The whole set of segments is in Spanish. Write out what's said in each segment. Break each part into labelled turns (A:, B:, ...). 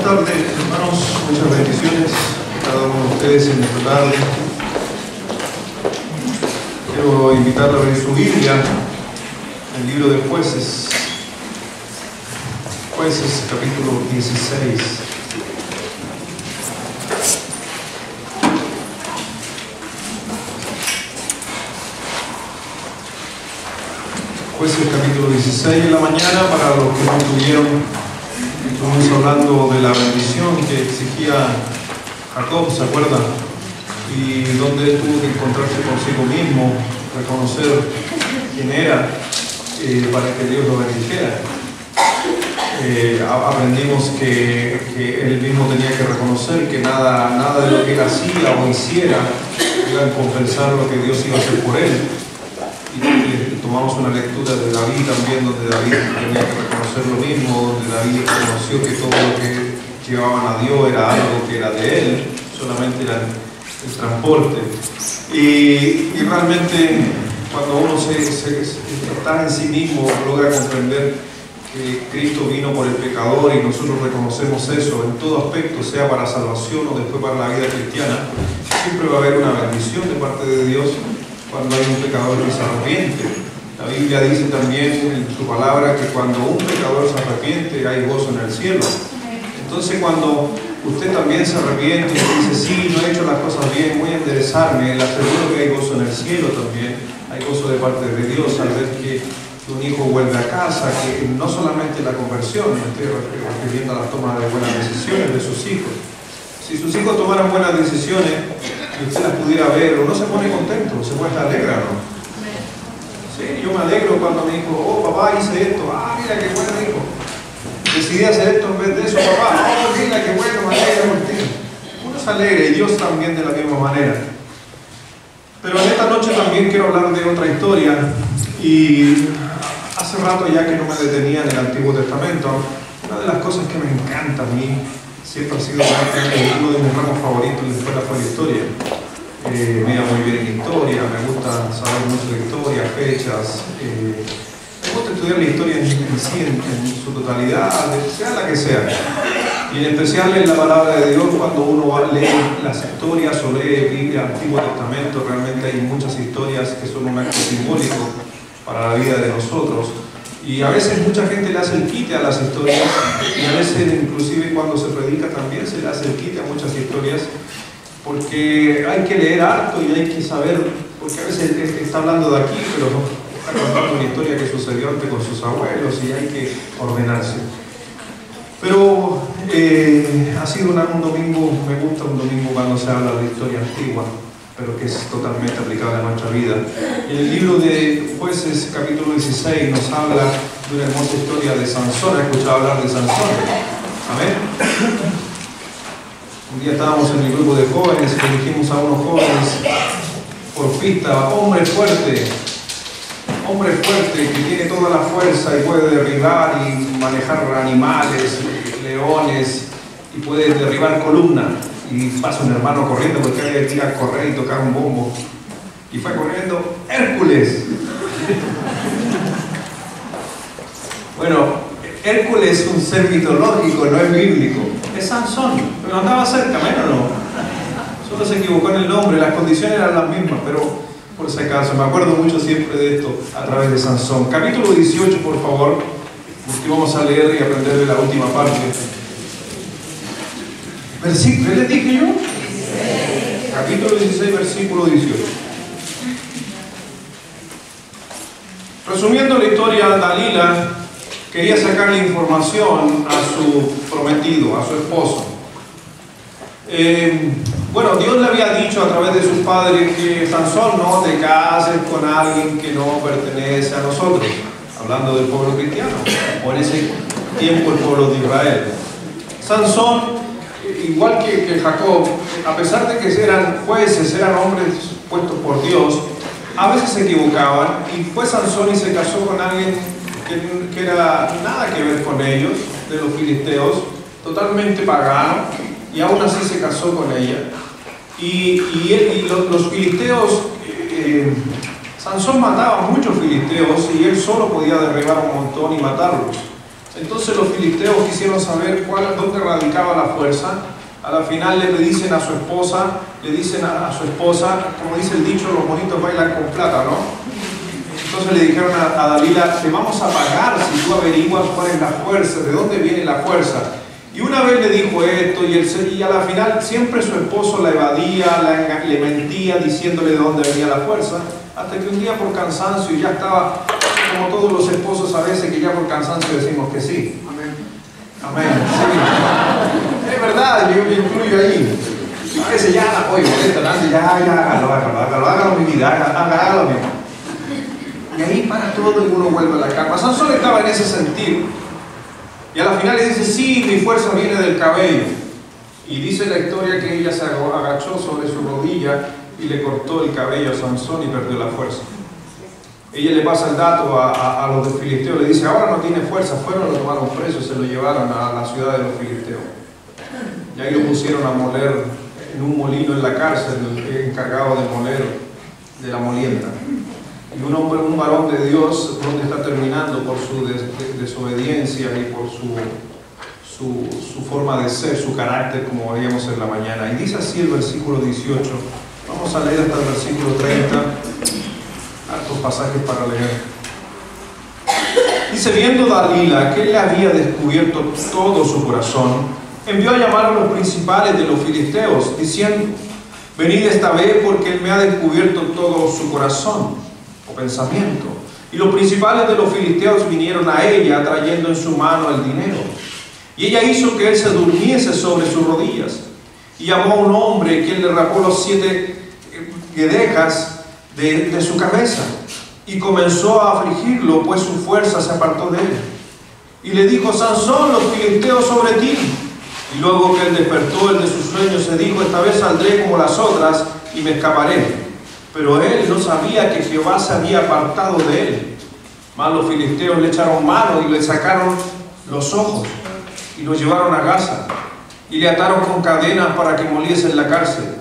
A: tardes, hermanos, muchas bendiciones a cada uno de ustedes en esta tarde. Quiero invitarle a abrir su Biblia, el libro de Jueces, capítulo 16. Jueces capítulo 16 en la mañana, para los que no tuvieron. Estuvimos hablando de la bendición que exigía Jacob, ¿se acuerdan? Y donde él tuvo que encontrarse consigo mismo, reconocer quién era, para que Dios lo bendijera. Aprendimos que él mismo tenía que reconocer que nada de lo que él hacía o hiciera iba a compensar lo que Dios iba a hacer por él. Y tomamos una lectura de David también, donde David tenía que reconocer lo mismo, donde David reconoció que todo lo que llevaban a Dios era algo que era de él, solamente era el transporte. Y realmente cuando uno está en sí mismo, logra comprender que Cristo vino por el pecador y nosotros reconocemos eso en todo aspecto, sea para salvación o después para la vida cristiana, siempre va a haber una bendición de parte de Dios cuando hay un pecador que se arrepiente. La Biblia dice también en su palabra que cuando un pecador se arrepiente hay gozo en el cielo. Entonces cuando usted también se arrepiente y dice, sí, no he hecho las cosas bien, voy a enderezarme, le aseguro que hay gozo en el cielo también, hay gozo de parte de Dios al ver que un hijo vuelve a casa, que no solamente la conversión, me estoy refiriendo a la toma de buenas decisiones de sus hijos. Si sus hijos tomaran buenas decisiones y usted las pudiera ver, uno se pone contento, se alegra, ¿no? Sí, yo me alegro cuando me dijo, oh papá, hice esto, mira qué bueno hijo. Decidí hacer esto en vez de eso, papá, mira qué bueno, me alegra por ti. Uno se alegra y Dios también de la misma manera. Pero en esta noche también quiero hablar de otra historia, y hace rato ya que no me detenía en el Antiguo Testamento. Una de las cosas que me encanta a mí siempre ha sido uno de mis ramos favoritos en la escuela fue la historia. Me iba muy bien en historia, me gusta saber mucho de historia, fechas. Me gusta estudiar la historia en sí, en su totalidad, sea la que sea. Y en especial en la palabra de Dios, cuando uno lee las historias o lee Biblia, Antiguo Testamento, realmente hay muchas historias que son un acto simbólico para la vida de nosotros. Y a veces mucha gente le hace el quite a las historias, y a veces inclusive cuando se predica también se le hace el quite a muchas historias, porque hay que leer harto y hay que saber, porque a veces está hablando de aquí, pero está contando una historia que sucedió antes con sus abuelos y hay que ordenarse. Pero ha sido un domingo, me gusta un domingo cuando se habla de historia antigua, pero que es totalmente aplicable a nuestra vida. En el libro de Jueces, capítulo 16, nos habla de una hermosa historia de Sansón. ¿Ha escuchado hablar de Sansón? Amén. Un día estábamos en el grupo de jóvenes y le dijimos a unos jóvenes por pista, hombre fuerte que tiene toda la fuerza y puede derribar y manejar animales, leones, y puede derribar columnas. Y pasa un hermano corriendo porque había que ir a correr y tocar un bombo. Y fue corriendo Hércules. Bueno, Hércules es un ser mitológico, no es bíblico. Es Sansón, pero andaba cerca, menos no. Solo se equivocó en el nombre, las condiciones eran las mismas, pero por si acaso, me acuerdo mucho siempre de esto a través de Sansón. Capítulo 18, por favor, porque vamos a leer y aprender de la última parte. ¿Versículo? ¿Qué les dije yo? Capítulo 16, versículo 18. Resumiendo la historia, Dalila quería sacarle información a su prometido, a su esposo. Bueno, Dios le había dicho a través de sus padres que Sansón, no te cases con alguien que no pertenece a nosotros, hablando del pueblo cristiano, o en ese tiempo el pueblo de Israel. Sansón, igual que Jacob, a pesar de que eran jueces, eran hombres puestos por Dios, a veces se equivocaban, y fue Sansón y se casó con alguien que era nada que ver con ellos, de los filisteos, totalmente pagano, y aún así se casó con ella. Y los filisteos, Sansón mataba a muchos filisteos y él solo podía derribar un montón y matarlos. Entonces los filisteos quisieron saber dónde radicaba la fuerza. A la final le dicen a su esposa, como dice el dicho, los monitos bailan con plata, ¿no? Entonces le dijeron a Dalila, te vamos a pagar si tú averiguas cuál es la fuerza, de dónde viene la fuerza. Y una vez le dijo esto, y a la final siempre su esposo la evadía, le mentía diciéndole de dónde venía la fuerza, hasta que un día por cansancio ya estaba, como todos los esposos a veces, que ya por cansancio decimos que sí. Amén. Amén. Sí. Es verdad, yo me incluyo ahí. A veces ya la apoyo, hágalo, mi vida, hágalo, mi amor. Y ahí para todo y uno vuelve a la cama. Sansón estaba en ese sentido. Y a la final le dice, sí, mi fuerza viene del cabello. Y dice la historia que ella se agachó sobre su rodilla y le cortó el cabello a Sansón y perdió la fuerza. Ella le pasa el dato a los de Filisteos, le dice, ahora no tiene fuerza. Fueron, lo tomaron preso y se lo llevaron a la ciudad de los Filisteos. Y ahí lo pusieron a moler en un molino en la cárcel, encargado de moler de la molienda. Y un varón de Dios, donde está terminando por su desobediencia y por su forma de ser, su carácter, como veíamos en la mañana. Y dice así el versículo 18. Vamos a leer hasta el versículo 30. Hartos pasajes para leer. Dice, viendo Dalila que él le había descubierto todo su corazón, envió a llamar a los principales de los filisteos, diciendo, venid esta vez porque él me ha descubierto todo su corazón o pensamiento. Y los principales de los filisteos vinieron a ella trayendo en su mano el dinero. Y ella hizo que él se durmiese sobre sus rodillas. Y llamó a un hombre que le rapó los 7 guedejas de su cabeza. Y comenzó a afligirlo, pues su fuerza se apartó de él. Y le dijo, Sansón, los filisteos sobre ti. Y luego que él despertó, el de sus sueños, se dijo, esta vez saldré como las otras y me escaparé. Pero él no sabía que Jehová se había apartado de él. Mas los filisteos le echaron mano y le sacaron los ojos y lo llevaron a Gaza y le ataron con cadenas para que moliese en la cárcel.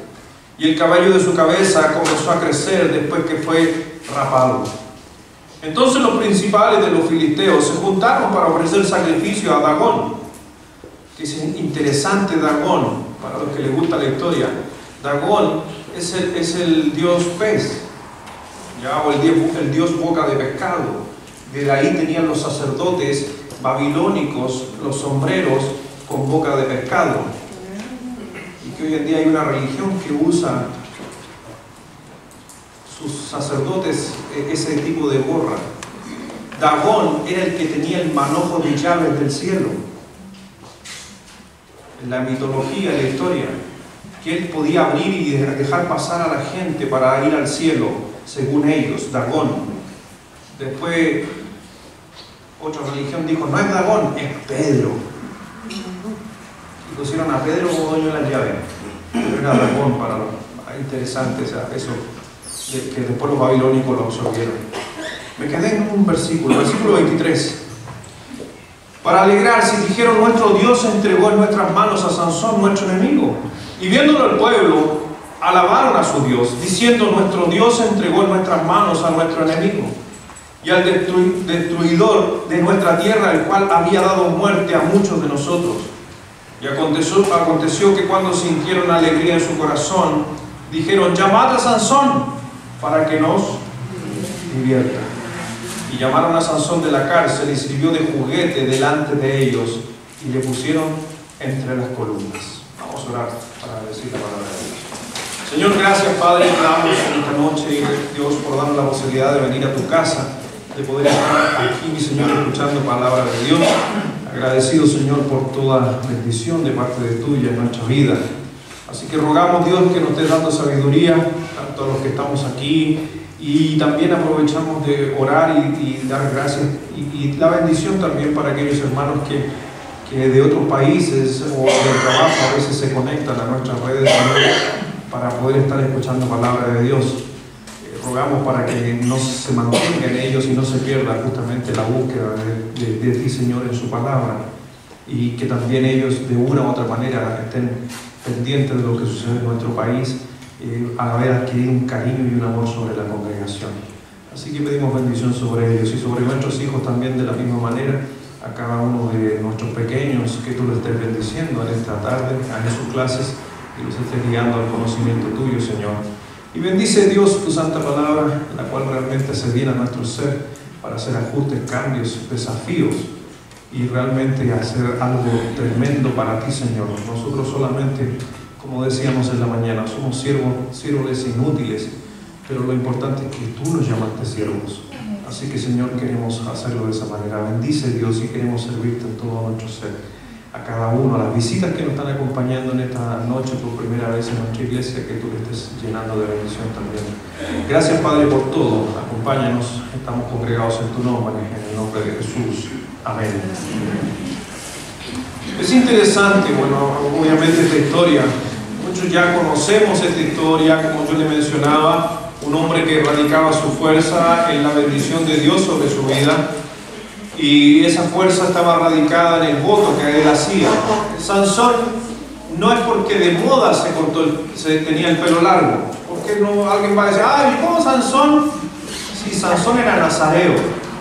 A: Y el cabello de su cabeza comenzó a crecer después que fue rapado. Entonces los principales de los filisteos se juntaron para ofrecer sacrificio a Dagón, que es interesante. Dagón, para los que les gusta la historia, Dagón es el dios pez, ¿ya? O el dios boca de pescado. De ahí tenían los sacerdotes babilónicos los sombreros con boca de pescado. Y que hoy en día hay una religión que usa sus sacerdotes ese tipo de gorra. Dagón era el que tenía el manojo de llaves del cielo. En la mitología, en la historia, que él podía abrir y dejar pasar a la gente para ir al cielo, según ellos, Dagón. Después, otra religión dijo, no es Dagón, es Pedro. Y pusieron a Pedro como dueño de las llaves. Pero era Dagón para los interesantes, eso, que después los babilónicos lo absorbieron. Me quedé en un versículo 23. Para alegrarse, dijeron, nuestro Dios entregó en nuestras manos a Sansón, nuestro enemigo. Y viéndolo el pueblo, alabaron a su Dios, diciendo, nuestro Dios entregó en nuestras manos a nuestro enemigo y al destruidor de nuestra tierra, el cual había dado muerte a muchos de nosotros. Y aconteció que cuando sintieron alegría en su corazón, dijeron, llamad a Sansón para que nos divierta. Y llamaron a Sansón de la cárcel y sirvió de juguete delante de ellos y le pusieron entre las columnas. Vamos a orar para decir la palabra de Dios. Señor, gracias, Padre, te damos en esta noche, Dios, por darnos la posibilidad de venir a tu casa, de poder estar aquí, mi Señor, escuchando palabra de Dios. Agradecido, Señor, por toda bendición de parte de tuya en nuestra vida. Así que rogamos, Dios, que nos estés dando sabiduría, tanto a los que estamos aquí, y también aprovechamos de orar y dar gracias, y la bendición también para aquellos hermanos que de otros países o del trabajo a veces se conectan a nuestras redes para poder estar escuchando palabra de Dios. Rogamos para que no se mantengan ellos y no se pierda justamente la búsqueda de ti, Señor, en su palabra, y que también ellos de una u otra manera estén pendientes de lo que sucede en nuestro país, a haber adquirido un cariño y un amor sobre la congregación. Así que pedimos bendición sobre ellos y sobre nuestros hijos también de la misma manera, a cada uno de nuestros pequeños, que tú los estés bendiciendo en esta tarde, en sus clases, y los estés guiando al conocimiento tuyo, Señor. Y bendice, Dios, tu santa palabra, la cual realmente se viene a nuestro ser para hacer ajustes, cambios, desafíos, y realmente hacer algo tremendo para ti, Señor. Nosotros solamente, como decíamos en la mañana, somos siervos inútiles, pero lo importante es que tú nos llamaste siervos. Así que, Señor, queremos hacerlo de esa manera. Bendice, Dios, y queremos servirte en todo nuestro ser. A cada uno, a las visitas que nos están acompañando en esta noche por primera vez en nuestra iglesia, que tú le estés llenando de bendición también. Gracias, Padre, por todo. Acompáñanos, estamos congregados en tu nombre, en el nombre de Jesús. Amén. Es interesante, bueno, obviamente esta historia. Muchos ya conocemos esta historia, como yo le mencionaba, un hombre que radicaba su fuerza en la bendición de Dios sobre su vida. Y esa fuerza estaba radicada en el voto que él hacía. Sansón no es porque de moda se tenía el pelo largo. Porque no, alguien va a decir, ay, ¿cómo Sansón? Sí, Sansón era nazareo,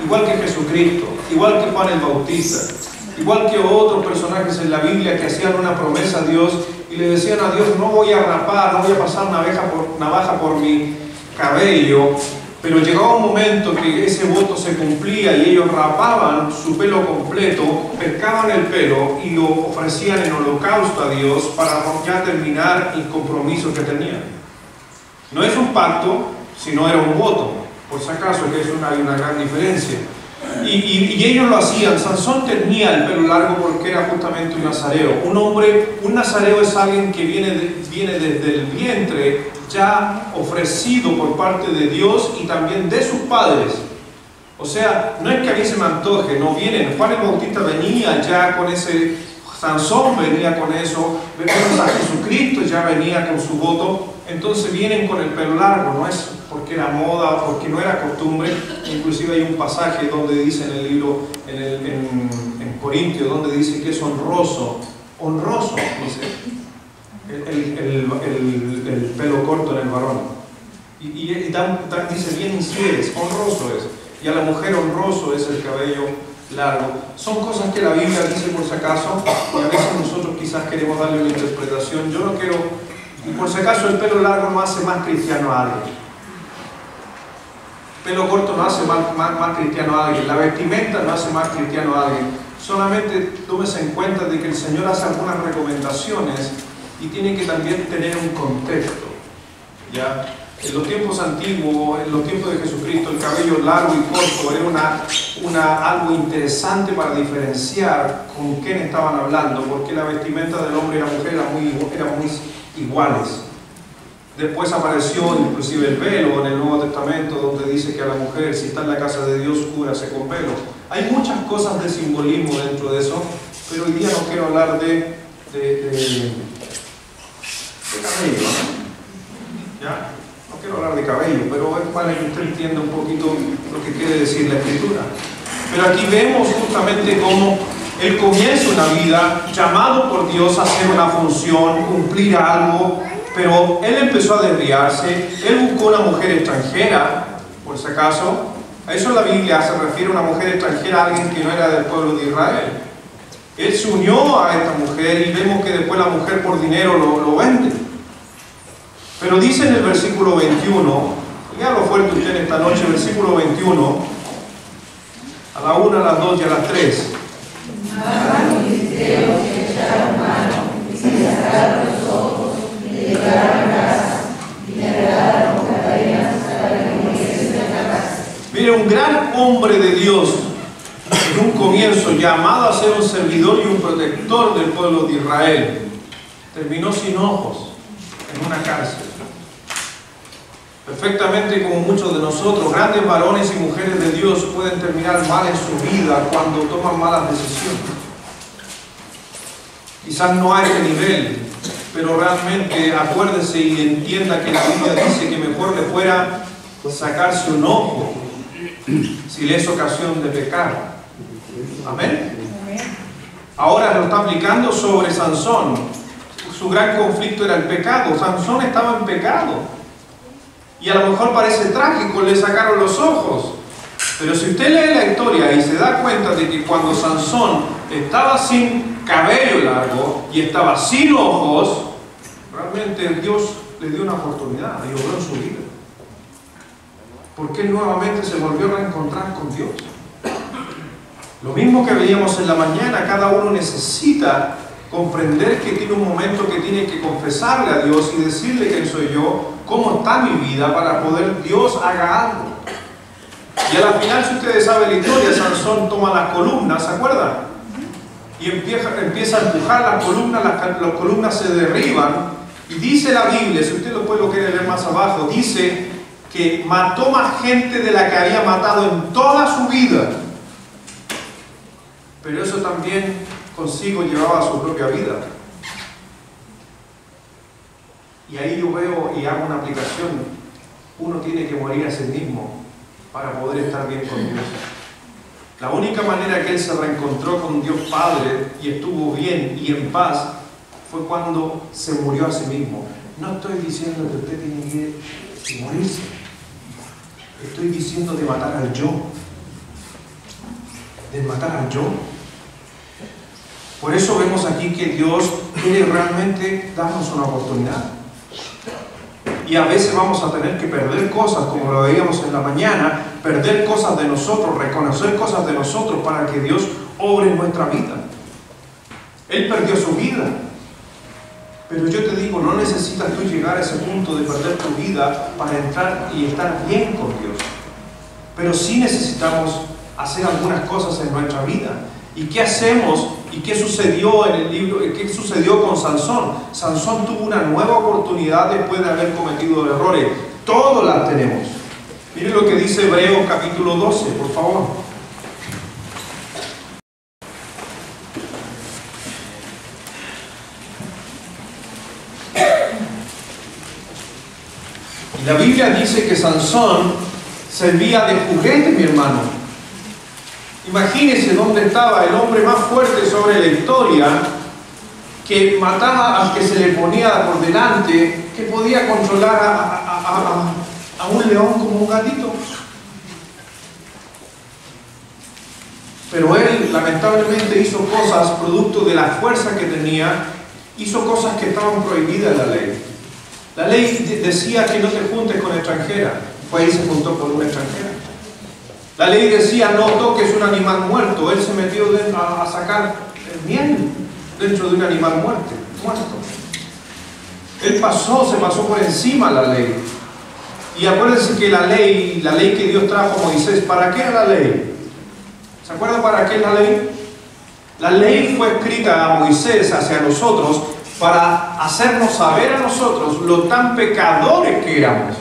A: igual que Jesucristo, igual que Juan el Bautista, igual que otros personajes en la Biblia que hacían una promesa a Dios y le decían a Dios, no voy a rapar, no voy a pasar navaja por mi cabello. Pero llegaba un momento que ese voto se cumplía y ellos rapaban su pelo completo, pescaban el pelo y lo ofrecían en holocausto a Dios para ya terminar el compromiso que tenían. No es un pacto, sino era un voto, por si acaso, que hay una gran diferencia. Y ellos lo hacían. Sansón tenía el pelo largo porque era justamente un nazareo. Un nazareo es alguien que viene desde el vientre, ya ofrecido por parte de Dios y también de sus padres. O sea, no es que a mí se me antoje, no vienen. Juan el Bautista venía ya con ese, Sansón venía con eso, vemos a Jesucristo ya venía con su voto. Entonces vienen con el pelo largo, no es porque era moda, porque no era costumbre. Inclusive hay un pasaje donde dice en el libro, en Corintios, donde dice que es honroso, dice, el pelo corto en el varón. Y dice bien incieres, honroso es. Y a la mujer honroso es el cabello largo. Son cosas que la Biblia dice por si acaso, y a veces nosotros quizás queremos darle una interpretación. Yo no quiero, y por si acaso el pelo largo no hace más cristiano a alguien. El pelo corto no hace más cristiano a alguien. La vestimenta no hace más cristiano a alguien. Solamente tómese en cuenta de que el Señor hace algunas recomendaciones y tiene que también tener un contexto. ¿Ya? En los tiempos antiguos, en los tiempos de Jesucristo, el cabello largo y corto era algo interesante para diferenciar con quién estaban hablando, porque la vestimenta del hombre y la mujer eran muy iguales. Después apareció inclusive el velo en el Nuevo Testamento, donde dice que a la mujer, si está en la casa de Dios, cúbrase con velo. Hay muchas cosas de simbolismo dentro de eso, pero hoy día no quiero hablar de cabello, ¿ya? No quiero hablar de cabello, pero es para que usted entienda un poquito lo que quiere decir la Escritura. Pero aquí vemos justamente cómo él comienza una vida llamado por Dios a hacer una función, cumplir algo, pero él empezó a desviarse. Él buscó una mujer extranjera, por si acaso. A eso la Biblia se refiere a una mujer extranjera, a alguien que no era del pueblo de Israel. Él se unió a esta mujer y vemos que después la mujer por dinero lo vende. Pero dice en el versículo 21, léalo fuerte usted en esta noche, versículo 21, a la 1, a las 2 y a las 3. Mire, un gran hombre de Dios, en un comienzo llamado a ser un servidor y un protector del pueblo de Israel, terminó sin ojos en una cárcel. Perfectamente como muchos de nosotros, grandes varones y mujeres de Dios pueden terminar mal en su vida cuando toman malas decisiones. Quizás no a ese nivel, pero realmente acuérdese y entienda que la Biblia dice que mejor le fuera sacarse un ojo si le es ocasión de pecar. Amén. Ahora lo está aplicando sobre Sansón. Su gran conflicto era el pecado. Sansón estaba en pecado. Y a lo mejor parece trágico, le sacaron los ojos. Pero si usted lee la historia y se da cuenta de que cuando Sansón estaba sin cabello largo y estaba sin ojos, realmente Dios le dio una oportunidad y obró en su vida. Porque él nuevamente se volvió a reencontrar con Dios. Lo mismo que veíamos en la mañana, cada uno necesita comprender que tiene un momento que tiene que confesarle a Dios y decirle quién soy yo, cómo está mi vida, para poder Dios haga algo. Y al final, si ustedes saben la historia, Sansón toma las columnas, ¿se acuerdan? Y empieza a empujar las columnas se derriban, y dice la Biblia, si usted lo quiere leer más abajo, dice que mató más gente de la que había matado en toda su vida. Pero eso también consigo llevaba su propia vida. Y ahí yo veo y hago una aplicación. Uno tiene que morir a sí mismo para poder estar bien con Dios. La única manera que él se reencontró con Dios Padre y estuvo bien y en paz fue cuando se murió a sí mismo. No estoy diciendo que usted tiene que morirse. Estoy diciendo de matar al yo. De matar al yo. Por eso vemos aquí que Dios quiere realmente darnos una oportunidad. Y a veces vamos a tener que perder cosas, como lo veíamos en la mañana, perder cosas de nosotros, reconocer cosas de nosotros para que Dios obre en nuestra vida. Él perdió su vida. Pero yo te digo, no necesitas tú llegar a ese punto de perder tu vida para entrar y estar bien con Dios. Pero sí necesitamos hacer algunas cosas en nuestra vida. ¿Y qué hacemos? ¿Y qué sucedió en el libro? ¿Qué sucedió con Sansón? Sansón tuvo una nueva oportunidad después de haber cometido errores. Todos las tenemos. Miren lo que dice Hebreos capítulo 12, por favor. Y la Biblia dice que Sansón servía de juguete, mi hermano. Imagínense dónde estaba el hombre más fuerte sobre la historia, que mataba al que se le ponía por delante, que podía controlar a un león como un gatito. Pero él lamentablemente hizo cosas producto de la fuerza que tenía, hizo cosas que estaban prohibidas en la ley. La ley decía que no te juntes con extranjera, fue ahí se juntó con una extranjera. La ley decía no toques un animal muerto. Él se metió a sacar miel dentro de un animal muerto. Él se pasó por encima de la ley. Y acuérdense que la ley que Dios trajo a Moisés, ¿para qué era la ley? ¿Se acuerdan para qué es la ley? La ley fue escrita a Moisés hacia nosotros para hacernos saber a nosotros lo tan pecadores que éramos.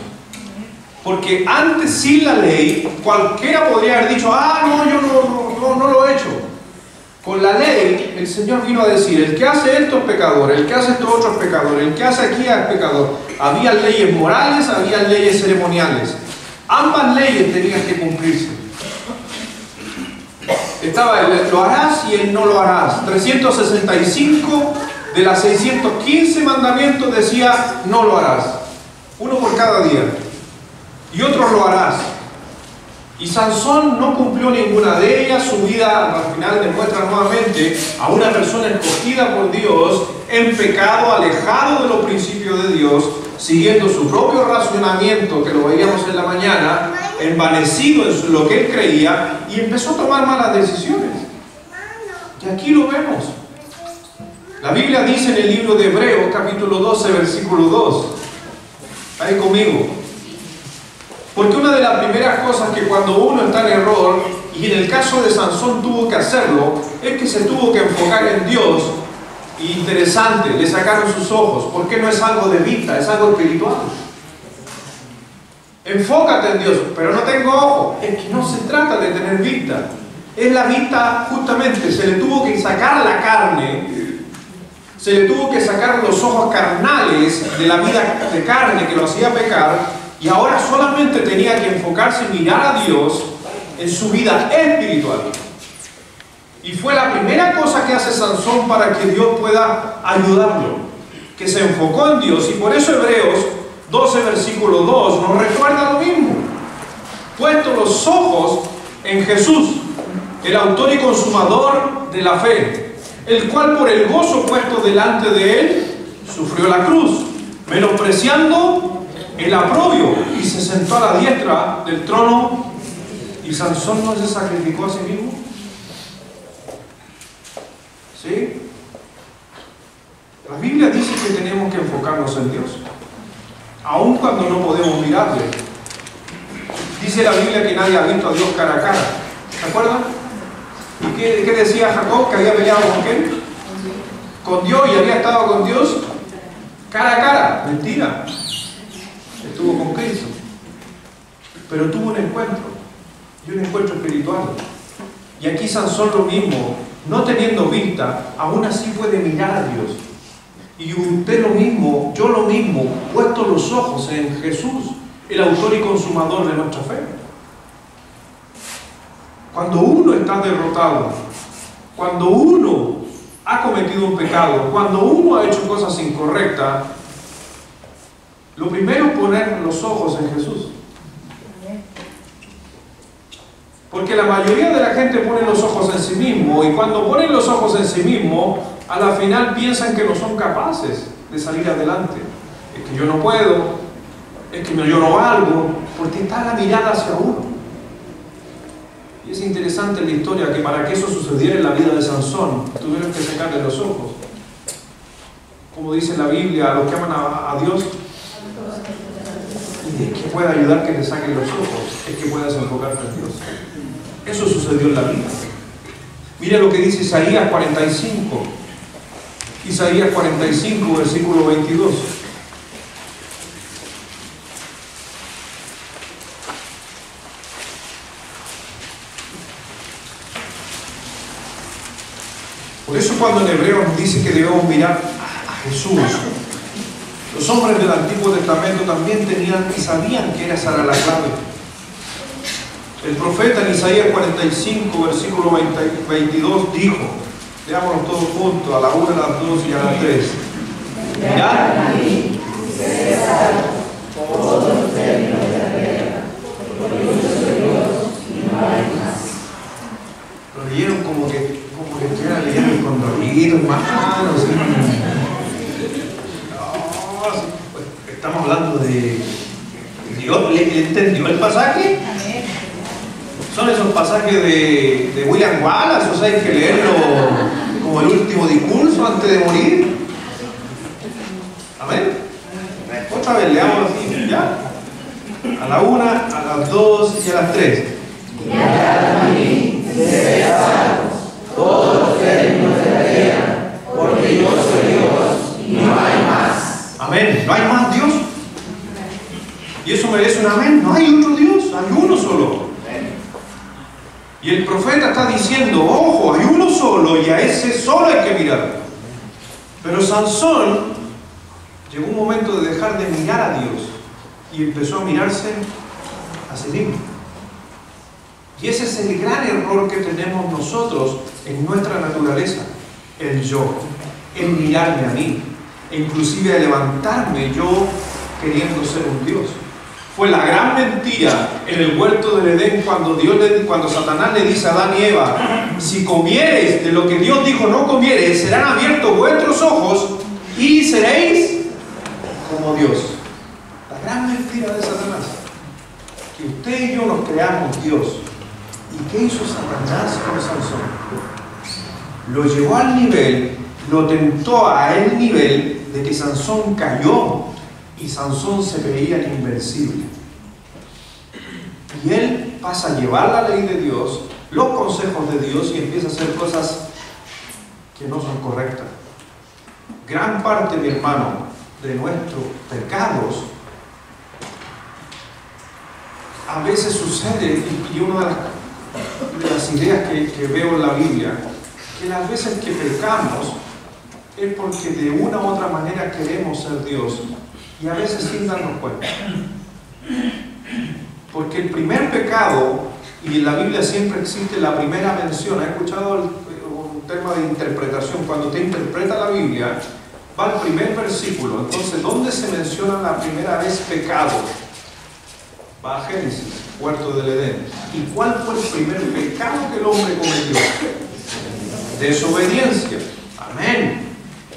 A: Porque antes, sin la ley, cualquiera podría haber dicho, no, yo no lo he hecho. Con la ley, el Señor vino a decir, el que hace esto es pecador, el que hace esto otro es pecador, el que hace aquí es pecador. Había leyes morales, había leyes ceremoniales. Ambas leyes tenían que cumplirse. Estaba el lo harás y el no lo harás. 365 de las 615 mandamientos decía, no lo harás. Uno por cada día. Y otros lo harás. Y Sansón no cumplió ninguna de ellas. Su vida al final demuestra nuevamente a una persona escogida por Dios en pecado, alejado de los principios de Dios, siguiendo su propio racionamiento, que lo veíamos en la mañana, envanecido en lo que él creía, y empezó a tomar malas decisiones. Y aquí lo vemos. La Biblia dice en el libro de Hebreos capítulo 12 versículo 2, ahí conmigo. Porque una de las primeras cosas que cuando uno está en error, y en el caso de Sansón tuvo que hacerlo, es que se tuvo que enfocar en Dios. Interesante, le sacaron sus ojos, porque no es algo de vista, es algo espiritual. Enfócate en Dios, pero no tengo ojos. Es que no se trata de tener vista. Es la vista, justamente, se le tuvo que sacar la carne, se le tuvo que sacar los ojos carnales de la vida de carne que lo hacía pecar. Y ahora solamente tenía que enfocarse y mirar a Dios en su vida espiritual. Y fue la primera cosa que hace Sansón para que Dios pueda ayudarlo, que se enfocó en Dios. Y por eso Hebreos 12 versículo 2 nos recuerda lo mismo. Puesto los ojos en Jesús, el autor y consumador de la fe, el cual por el gozo puesto delante de él, sufrió la cruz, menospreciando el oprobio, y se sentó a la diestra del trono. ¿Y Sansón no se sacrificó a sí mismo? ¿Sí? La Biblia dice que tenemos que enfocarnos en Dios, aun cuando no podemos mirarle. Dice la Biblia que nadie ha visto a Dios cara a cara. ¿Se acuerdan? ¿Y qué decía Jacob? Que había peleado con quién? Con Dios, y había estado con Dios cara a cara. Mentira. Estuvo con Cristo. Pero tuvo un encuentro, y un encuentro espiritual. Y aquí Sansón lo mismo, no teniendo vista, aún así puede mirar a Dios. Y usted lo mismo, yo lo mismo, puesto los ojos en Jesús, el autor y consumador de nuestra fe. Cuando uno está derrotado, cuando uno ha cometido un pecado, cuando uno ha hecho cosas incorrectas, lo primero es poner los ojos en Jesús. Porque la mayoría de la gente pone los ojos en sí mismo, y cuando ponen los ojos en sí mismo, a la final piensan que no son capaces de salir adelante. Es que yo no puedo, es que yo no valgo, porque está la mirada hacia uno. Y es interesante la historia que para que eso sucediera en la vida de Sansón, tuvieron que sacarle los ojos. Como dice la Biblia, a los que aman a Dios, es que puede ayudar que te saquen los ojos, es que puedas enfocarte en Dios. Eso sucedió en la vida. Mira lo que dice Isaías 45. Isaías 45, versículo 22. Por eso cuando en Hebreos dice que debemos mirar a Jesús, los hombres del Antiguo Testamento también tenían y sabían que esa era la clave. El profeta en Isaías 45, versículo 22 dijo, leámoslo todos juntos, a la 1, a las 2 y a las 3. Mirad a mí, sed salvos, todos los términos de la tierra, porque yo soy Dios y no hay más. Lo leyeron como que estuvieran leyendo con dormidos, hermanos. No, pues, estamos hablando de Dios. ¿Le entendió el pasaje? Son esos pasajes de William Wallace, o sea, hay que leerlo como el último discurso antes de morir. Amén. Otra vez, leamos así, ¿ya? A la 1, a las 2 y a las 3. Mirad a mí, sed salvos, todos los términos de la tierra, porque yo soy Dios y no hay más. Amén. ¿No hay más Dios? ¿Y eso merece un amén? No hay otro Dios, hay uno solo. Y el profeta está diciendo, ojo, hay uno solo y a ese solo hay que mirar. Pero Sansón llegó un momento de dejar de mirar a Dios y empezó a mirarse a sí mismo. Y ese es el gran error que tenemos nosotros en nuestra naturaleza, el yo, el mirarme a mí, e inclusive levantarme yo queriendo ser un Dios. Fue la gran mentira en el huerto del Edén cuando Satanás le dice a Adán y Eva, si comiereis de lo que Dios dijo no comiereis, serán abiertos vuestros ojos y seréis como Dios. La gran mentira de Satanás, que usted y yo nos creamos Dios. ¿Y qué hizo Satanás con Sansón? Lo llevó al nivel, lo tentó a el nivel de que Sansón cayó. Y Sansón se veía invencible. Y él pasa a llevar la ley de Dios, los consejos de Dios, y empieza a hacer cosas que no son correctas. Gran parte, mi hermano, de nuestros pecados a veces sucede, y una de las ideas que veo en la Biblia, que las veces que pecamos es porque de una u otra manera queremos ser Dios. Y a veces sin darnos cuenta. Porque el primer pecado, y en la Biblia siempre existe la primera mención, ¿has escuchado un tema de interpretación? Cuando te interpreta la Biblia, va al primer versículo. Entonces, ¿dónde se menciona la primera vez pecado? Va a Génesis, huerto del Edén. ¿Y cuál fue el primer pecado que el hombre cometió? Desobediencia. Amén.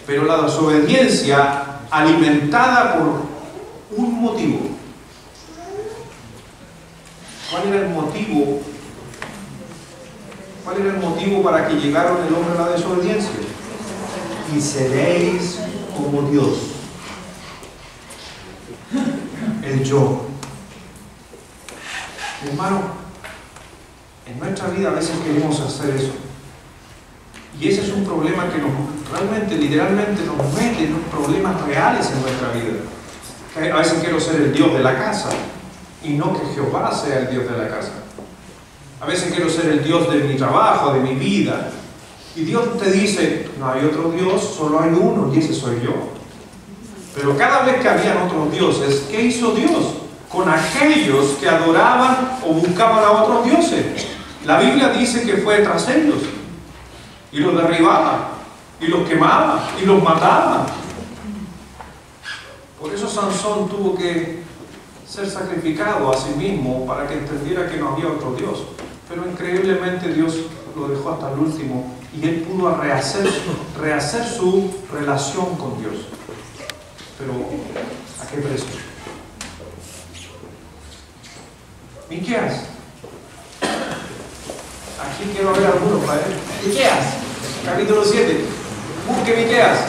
A: Pero la desobediencia alimentada por un motivo. ¿Cuál era el motivo? ¿Cuál era el motivo para que llegaron el hombre a la desobediencia? Y seréis como Dios. El yo. Hermano, en nuestra vida a veces queremos hacer eso. Y ese es un problema que realmente, literalmente, nos mete en problemas reales en nuestra vida. A veces quiero ser el Dios de la casa y no que Jehová sea el Dios de la casa. A veces quiero ser el Dios de mi trabajo, de mi vida. Y Dios te dice, no hay otro Dios, solo hay uno y ese soy yo. Pero cada vez que habían otros dioses, ¿qué hizo Dios con aquellos que adoraban o buscaban a otros dioses? La Biblia dice que fue tras ellos y los derribaba y los quemaba y los mataba. Por eso Sansón tuvo que ser sacrificado a sí mismo para que entendiera que no había otro Dios. Pero increíblemente Dios lo dejó hasta el último y él pudo rehacer su relación con Dios. Pero ¿a qué precio? Miqueas. Aquí quiero ver algunos para él. Miqueas, capítulo 7. Busque Miqueas.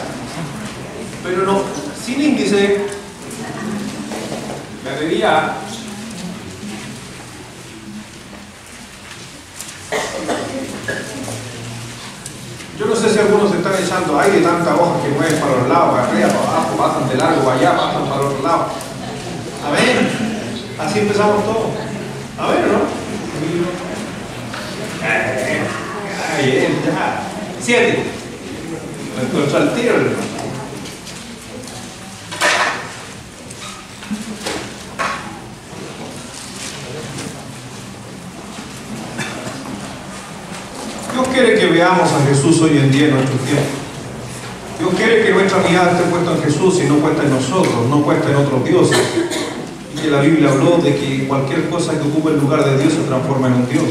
A: Pero no, sin índice. Me diría. Yo no sé si algunos se están echando aire de tanta hoja que mueven para los lados, para arriba, para abajo, pasan de largo, para allá, pasan para los lados. A ver, así empezamos todos. A ver, ¿no? Bien, ya. 7. Me encontró al tiro, hermano. Dios quiere que veamos a Jesús hoy en día en nuestro tiempo. Dios quiere que nuestra mirada esté puesta en Jesús y no puesta en nosotros, no puesta en otros dioses. Y que la Biblia habló de que cualquier cosa que ocupe el lugar de Dios se transforma en un Dios.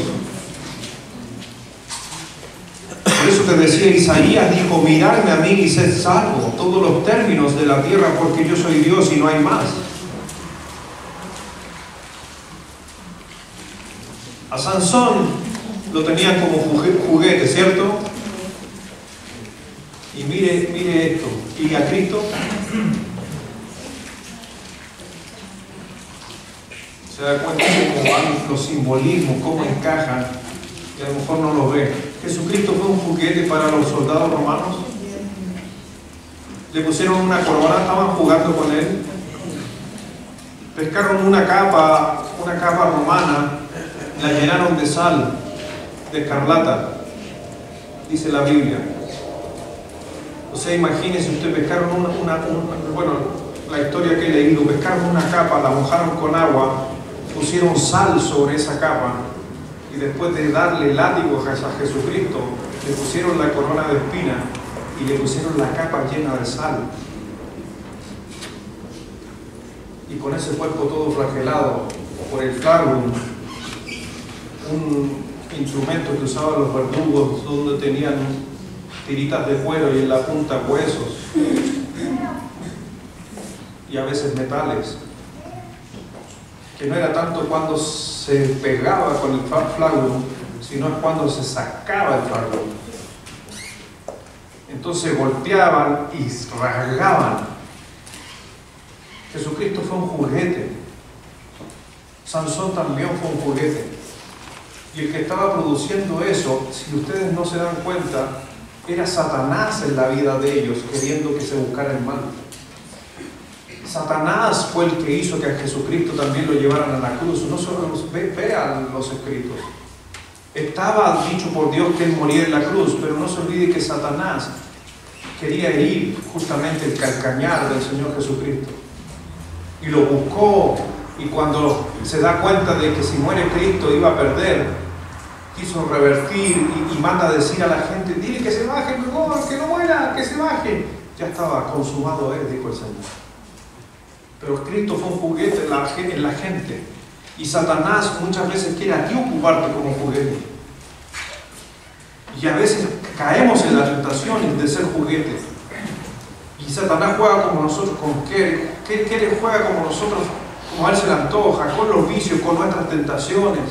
A: Por eso te decía Isaías, dijo, miradme a mí y sed salvo, todos los términos de la tierra, porque yo soy Dios y no hay más. A Sansón lo tenían como juguete, ¿cierto? Y mire esto. ¿Y a Cristo? ¿Se da cuenta cómo van los simbolismos, cómo encajan? Y a lo mejor no lo ve. ¿Jesucristo fue un juguete para los soldados romanos? Le pusieron una corona, estaban jugando con él. Pescaron una capa romana, la llenaron de sal, de escarlata, dice la Biblia. O sea, imagínense, ustedes pescaron bueno, la historia que he leído, pescaron una capa, la mojaron con agua, pusieron sal sobre esa capa y después de darle látigos a Jesucristo, le pusieron la corona de espinas y le pusieron la capa llena de sal. Y con ese cuerpo todo flagelado por el flagrum, un instrumento que usaban los verdugos, donde tenían tiritas de cuero y en la punta huesos y a veces metales, que no era tanto cuando se pegaba con el flagrum, sino cuando se sacaba el flagrum. Entonces golpeaban y rasgaban. Jesucristo fue un juguete. Sansón también fue un juguete. Y el que estaba produciendo eso, si ustedes no se dan cuenta, era Satanás en la vida de ellos, queriendo que se buscara el mal. Satanás fue el que hizo que a Jesucristo también lo llevaran a la cruz. No solo vean los escritos. Estaba dicho por Dios que él moría en la cruz, pero no se olvide que Satanás quería herir justamente el calcañar del Señor Jesucristo. Y lo buscó, y cuando se da cuenta de que si muere Cristo iba a perder, quiso revertir y manda a decir a la gente, dile que se baje, mejor, que no muera, que se baje. Ya estaba consumado dijo el Señor. Pero Cristo fue un juguete en la gente. Y Satanás muchas veces quiere a ti ocuparte como juguete. Y a veces caemos en la tentación de ser juguete. Y Satanás juega como nosotros, ¿con qué? ¿Qué juega como nosotros, como a él se le antoja? Con los vicios, con nuestras tentaciones,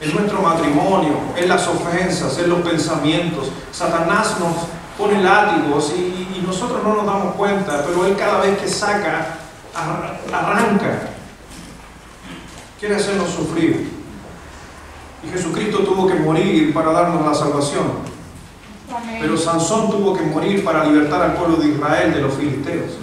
A: en nuestro matrimonio, en las ofensas, en los pensamientos. Satanás nos pone látigos y nosotros no nos damos cuenta, pero él cada vez que saca, arranca. Quiere hacernos sufrir. Y Jesucristo tuvo que morir para darnos la salvación.
B: Amén.
A: Pero Sansón tuvo que morir para libertar al pueblo de Israel de los filisteos.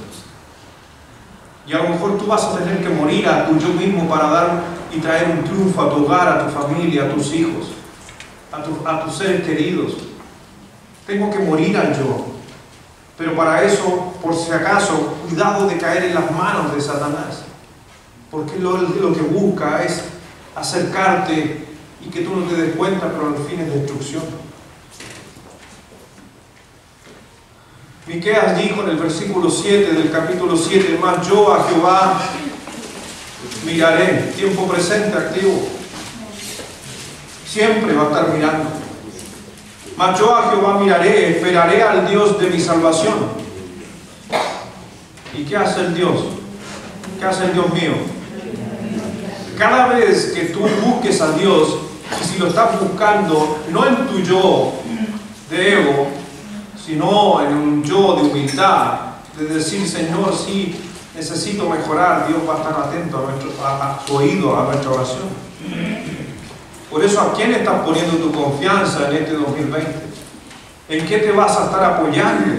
A: Y a lo mejor tú vas a tener que morir a tu yo mismo para dar y traer un triunfo a tu hogar, a tu familia, a tus hijos, a tus seres queridos. Tengo que morir al yo. Pero para eso, por si acaso, cuidado de caer en las manos de Satanás. Porque lo que busca es acercarte y que tú no te des cuenta, pero al fin es destrucción. Miqueas dijo en el versículo 7 del capítulo 7, mas yo a Jehová miraré, tiempo presente, activo. Siempre va a estar mirando. Mas yo a Jehová miraré, esperaré al Dios de mi salvación. ¿Y qué hace el Dios? ¿Qué hace el Dios mío? Cada vez que tú busques a Dios, y si lo estás buscando no en tu yo de ego, sino en un yo de humildad, de decir, Señor, sí, necesito mejorar, Dios va a estar atento a su oído, a nuestra oración. Por eso, ¿a quién estás poniendo tu confianza en este 2020? ¿En qué te vas a estar apoyando?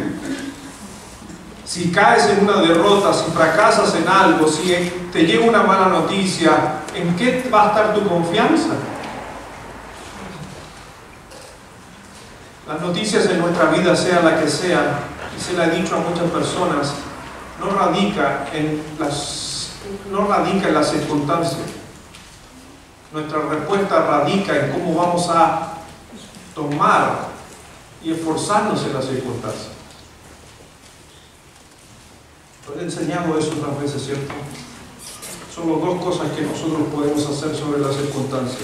A: Si caes en una derrota, si fracasas en algo, si te llega una mala noticia, ¿en qué va a estar tu confianza? Las noticias en nuestra vida, sea la que sea, y se la he dicho a muchas personas, no radica en las circunstancias. Nuestra respuesta radica en cómo vamos a tomar y esforzarnos en las circunstancias. Lo he enseñado eso otras veces, ¿cierto? Son las dos cosas que nosotros podemos hacer sobre las circunstancias.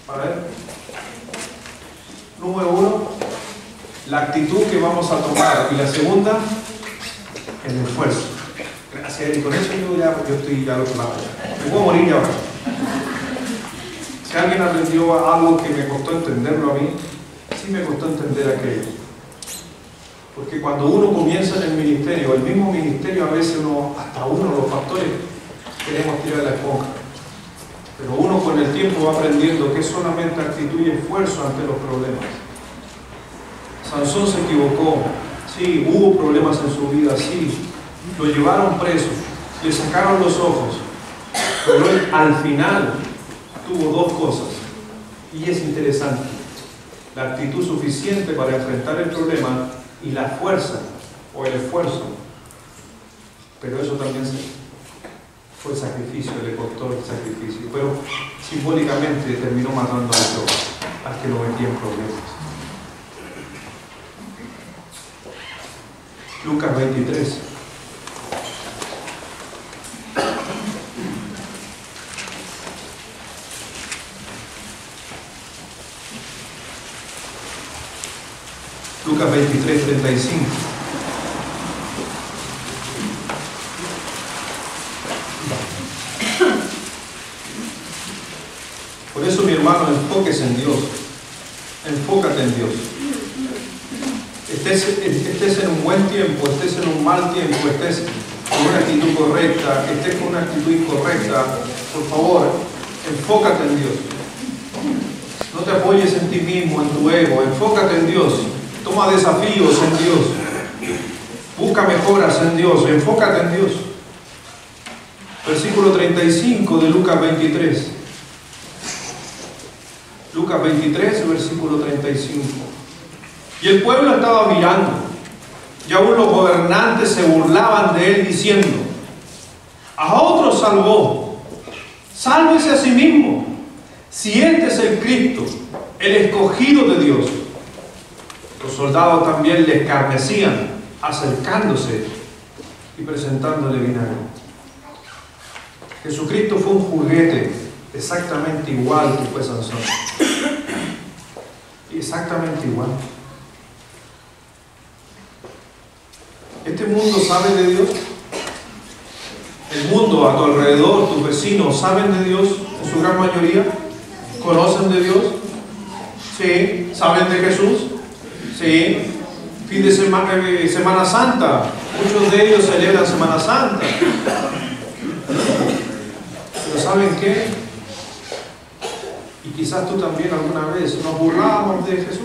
A: A ver. Número 1, la actitud que vamos a tomar. Y la segunda, el esfuerzo. Gracias, y con eso yo estoy ya al otro lado. Me puedo morir ya ahora. Si alguien aprendió algo que me costó entenderlo a mí, sí me costó entender aquello. Porque cuando uno comienza en el ministerio, el mismo ministerio, a veces hasta uno, los pastores, queremos tirar la esponja. Pero uno con el tiempo va aprendiendo que es solamente actitud y esfuerzo ante los problemas. Sansón se equivocó, sí, hubo problemas en su vida, sí, lo llevaron preso, le sacaron los ojos, pero él al final tuvo dos cosas, y es interesante: la actitud suficiente para enfrentar el problema y la fuerza o el esfuerzo. Pero eso también fue sacrificio, le costó el sacrificio, pero simbólicamente terminó matando al que lo metía en problemas. Lucas 23. Lucas 23, 35. Por eso, mi hermano, enfóquese en Dios. Enfócate en Dios. Estés en un buen tiempo, estés en un mal tiempo, estés con una actitud correcta, estés con una actitud incorrecta, por favor, enfócate en Dios. No te apoyes en ti mismo, en tu ego, enfócate en Dios. Toma desafíos en Dios. Busca mejoras en Dios, enfócate en Dios. Versículo 35 de Lucas 23. Lucas 23, versículo 35. Y el pueblo estaba mirando, y aún los gobernantes se burlaban de él diciendo: a otro salvó, sálvese a sí mismo, si este es el Cristo, el escogido de Dios. Los soldados también le escarnecían, acercándose y presentándole vinagre. Jesucristo fue un juguete, exactamente igual que fue Sansón. Exactamente igual. Este mundo sabe de Dios. El mundo a tu alrededor, tus vecinos, ¿saben de Dios en su gran mayoría? ¿Conocen de Dios? Sí. ¿Saben de Jesús? Sí. Fin de Semana Santa. Muchos de ellos celebran Semana Santa. Pero ¿saben qué? Y quizás tú también alguna vez nos burlábamos de Jesús.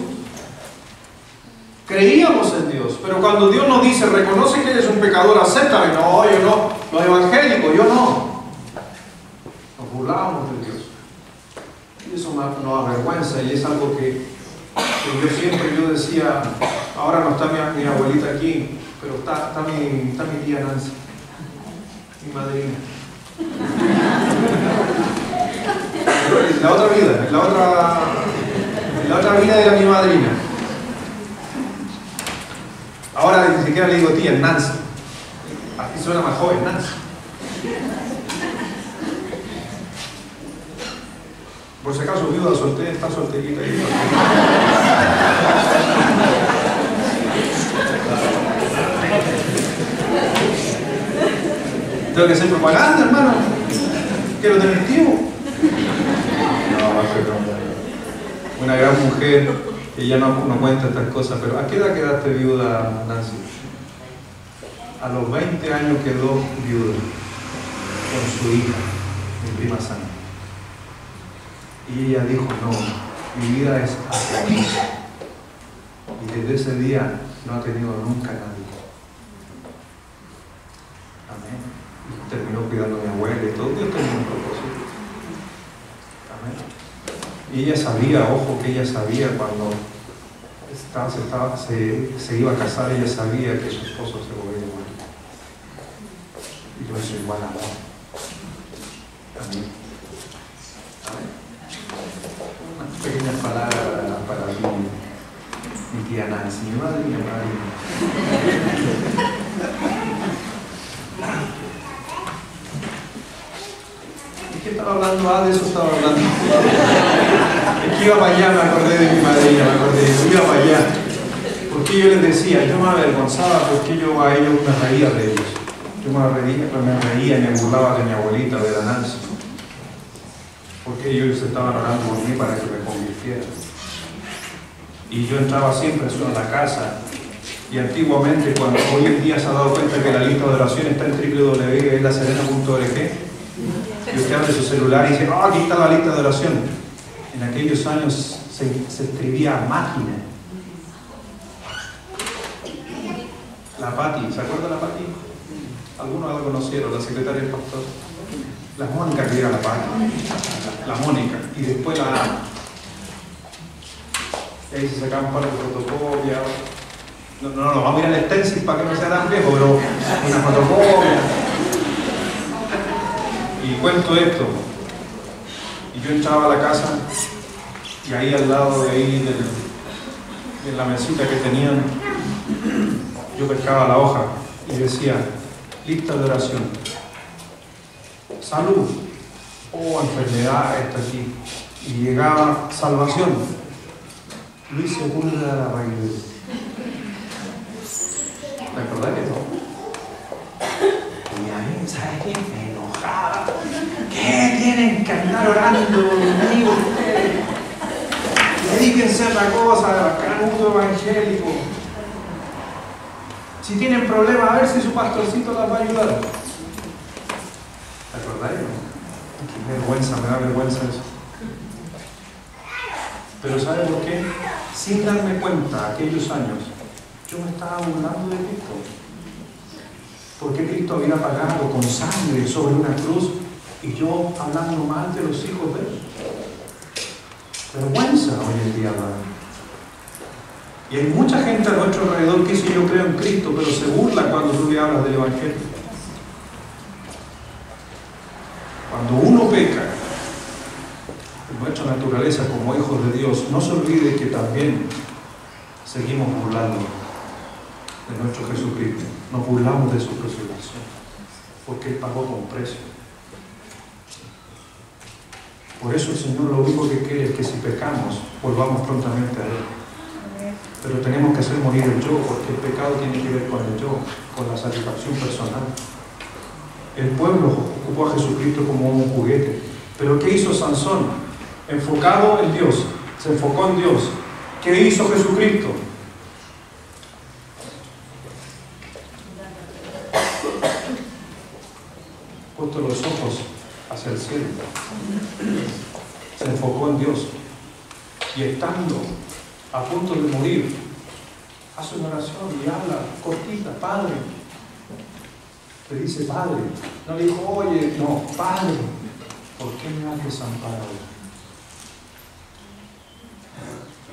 A: Creíamos en Dios, pero cuando Dios nos dice, reconoce que eres un pecador, acéptame. No, yo no. Los evangélicos, yo no. Nos burlábamos de Dios. Y eso nos avergüenza y es algo que yo decía, ahora no está mi abuelita aquí, pero está mi tía Nancy, mi madrina. La otra vida, la otra vida era mi madrina. Ahora ni siquiera le digo tía, Nancy. Aquí suena más joven, Nancy. Por si acaso, viuda, soltera, está solterita ahí. Tengo que hacer propaganda, hermano. Quiero tener tiempo. No, una gran mujer que ya no cuenta estas cosas, pero ¿a qué edad quedaste viuda, Nancy? A los 20 años quedó viuda con su hija, mi prima Sandra. Y ella dijo, no, mi vida es hacia mí. Y desde ese día no ha tenido nunca nadie. Amén. Y terminó cuidando a mi abuela y todo. Dios tenía un propósito. Amén. Y ella sabía, ojo, que ella sabía cuando se iba a casar, ella sabía que su esposo se volvía igual. Y yo soy igual amor. Amén. Amén. Unas pequeñas palabras para mi tía Nancy, mi madre y mi madre. ¿De qué estaba hablando? De eso estaba hablando. Es que iba para allá, me acordé de mi madrina, iba para allá. Porque yo les decía, yo me avergonzaba porque yo a ellos me reía de ellos. Yo me reía y me burlaba de mi abuelita, de la Nancy. Porque ellos estaban orando por mí para que me convirtiera. Y yo entraba siempre solo a la casa. Y antiguamente, cuando hoy en día se ha dado cuenta que la lista de oración está en www.laserena.org, y usted abre su celular y dice, aquí está la lista de oración. En aquellos años se escribía a máquina. La Pati, ¿se acuerda la Pati? Algunos la conocieron, la secretaria del pastor. La Mónica, que era la Pati. La Mónica. Y después la Ana. Y ahí se sacaban para el fotocopia. No, vamos a mirar el stencil para que no sea tan viejo, pero una fotocopia. Y cuento esto. Y yo entraba a la casa y ahí al lado de ahí de la mesita que tenían, yo pescaba la hoja y decía, lista de oración. Salud. Oh, enfermedad está aquí. Y llegaba salvación. Luis Sepúlveda Raguel. ¿Me acordás que no? Y a mí, ¿sabes qué? Me enojaba. ¿Qué tienen que andar orando conmigo ustedes? Dedíquense a otra cosa, acá en un mundo evangélico. Si tienen problemas, a ver si su pastorcito las va a ayudar. ¿Te acordáis? Qué vergüenza, me da vergüenza eso. Pero ¿sabe por qué? Sin darme cuenta, aquellos años, yo me estaba burlando de Cristo. Porque Cristo había pagado con sangre sobre una cruz y yo hablando mal de los hijos de Él. Vergüenza hoy en día, hermano. Y hay mucha gente a nuestro alrededor que dice yo creo en Cristo, pero se burla cuando tú le hablas del Evangelio. Cuando uno peca en nuestra naturaleza como hijos de Dios, no se olvide que también seguimos burlando de nuestro Jesucristo. Nos burlamos de su resurrección, porque Él pagó con precio. Por eso el Señor lo único que quiere es que si pecamos, volvamos prontamente a Él. Pero tenemos que hacer morir el yo, porque el pecado tiene que ver con el yo, con la satisfacción personal. El pueblo ocupó a Jesucristo como un juguete. Pero ¿qué hizo Sansón? Enfocado en Dios, se enfocó en Dios. ¿Qué hizo Jesucristo? Puesto los ojos hacia el cielo, se enfocó en Dios, y estando a punto de morir, hace una oración y habla cortita: Padre. Le dice Padre, no le dijo oye, no, Padre, ¿por qué me has desamparado?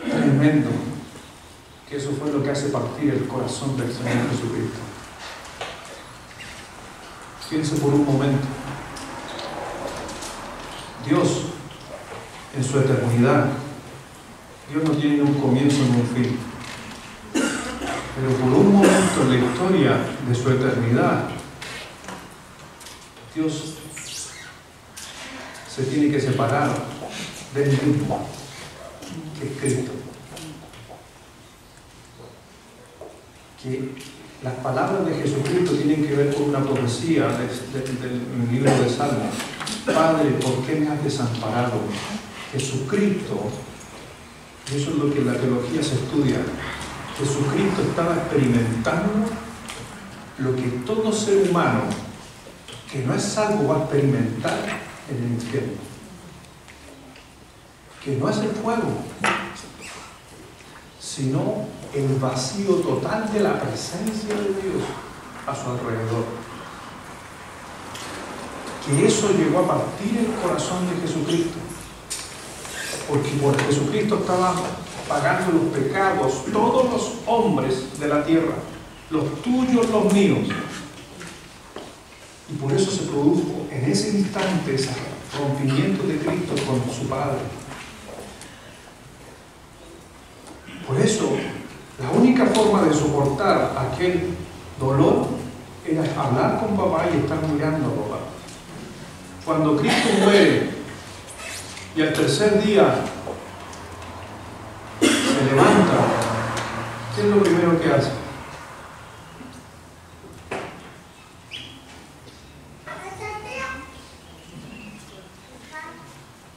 A: Tremendo, que eso fue lo que hace partir el corazón del Señor Jesucristo. Piense por un momento. Dios, en su eternidad, Dios no tiene un comienzo ni un fin. Pero por un momento en la historia de su eternidad, Dios se tiene que separar del mismo, que es Cristo. Que las palabras de Jesucristo tienen que ver con una profecía del libro de Salmos. Padre, ¿por qué me has desamparado? Jesucristo, y eso es lo que en la teología se estudia, Jesucristo estaba experimentando lo que todo ser humano que no es salvo va a experimentar en el infierno. Que no es el fuego, sino el vacío total de la presencia de Dios a su alrededor. Que eso llegó a partir el corazón de Jesucristo, porque por Jesucristo estaba pagando los pecados todos los hombres de la tierra, los tuyos, los míos, y por eso se produjo en ese instante ese rompimiento de Cristo con su Padre. Por eso la única forma de soportar aquel dolor era hablar con papá y estar mirando a papá. Cuando Cristo muere y al tercer día se levanta, ¿qué es lo primero que hace?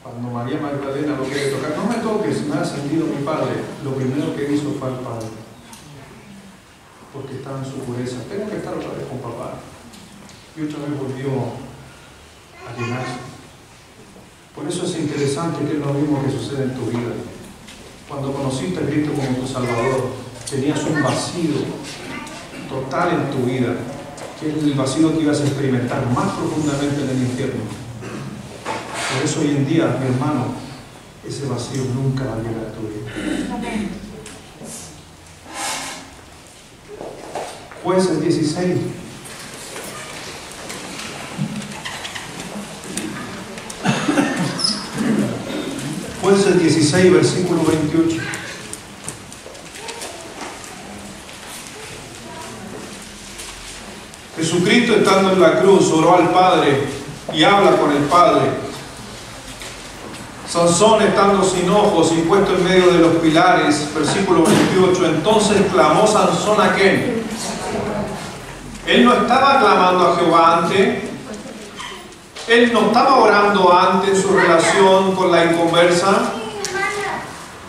A: Cuando María Magdalena lo quiere tocar, no me toques, me ha ascendido mi Padre. Lo primero que hizo fue al Padre, porque estaba en su pureza. Tengo que estar otra vez con papá. Y otra vez volvió a llenarse. Por eso es interesante que es lo mismo que sucede en tu vida. Cuando conociste a Cristo como tu Salvador, tenías un vacío total en tu vida, que es el vacío que ibas a experimentar más profundamente en el infierno. Por eso hoy en día, mi hermano, ese vacío nunca va a llegar a tu vida. Jueces 16. Jueces 16, versículo 28. Jesucristo, estando en la cruz, oró al Padre y habla con el Padre. Sansón, estando sin ojos y puesto en medio de los pilares, versículo 28, entonces clamó Sansón a ¿quién? Él no estaba clamando a Jehová antes, él no estaba orando antes en su relación con la inconversa.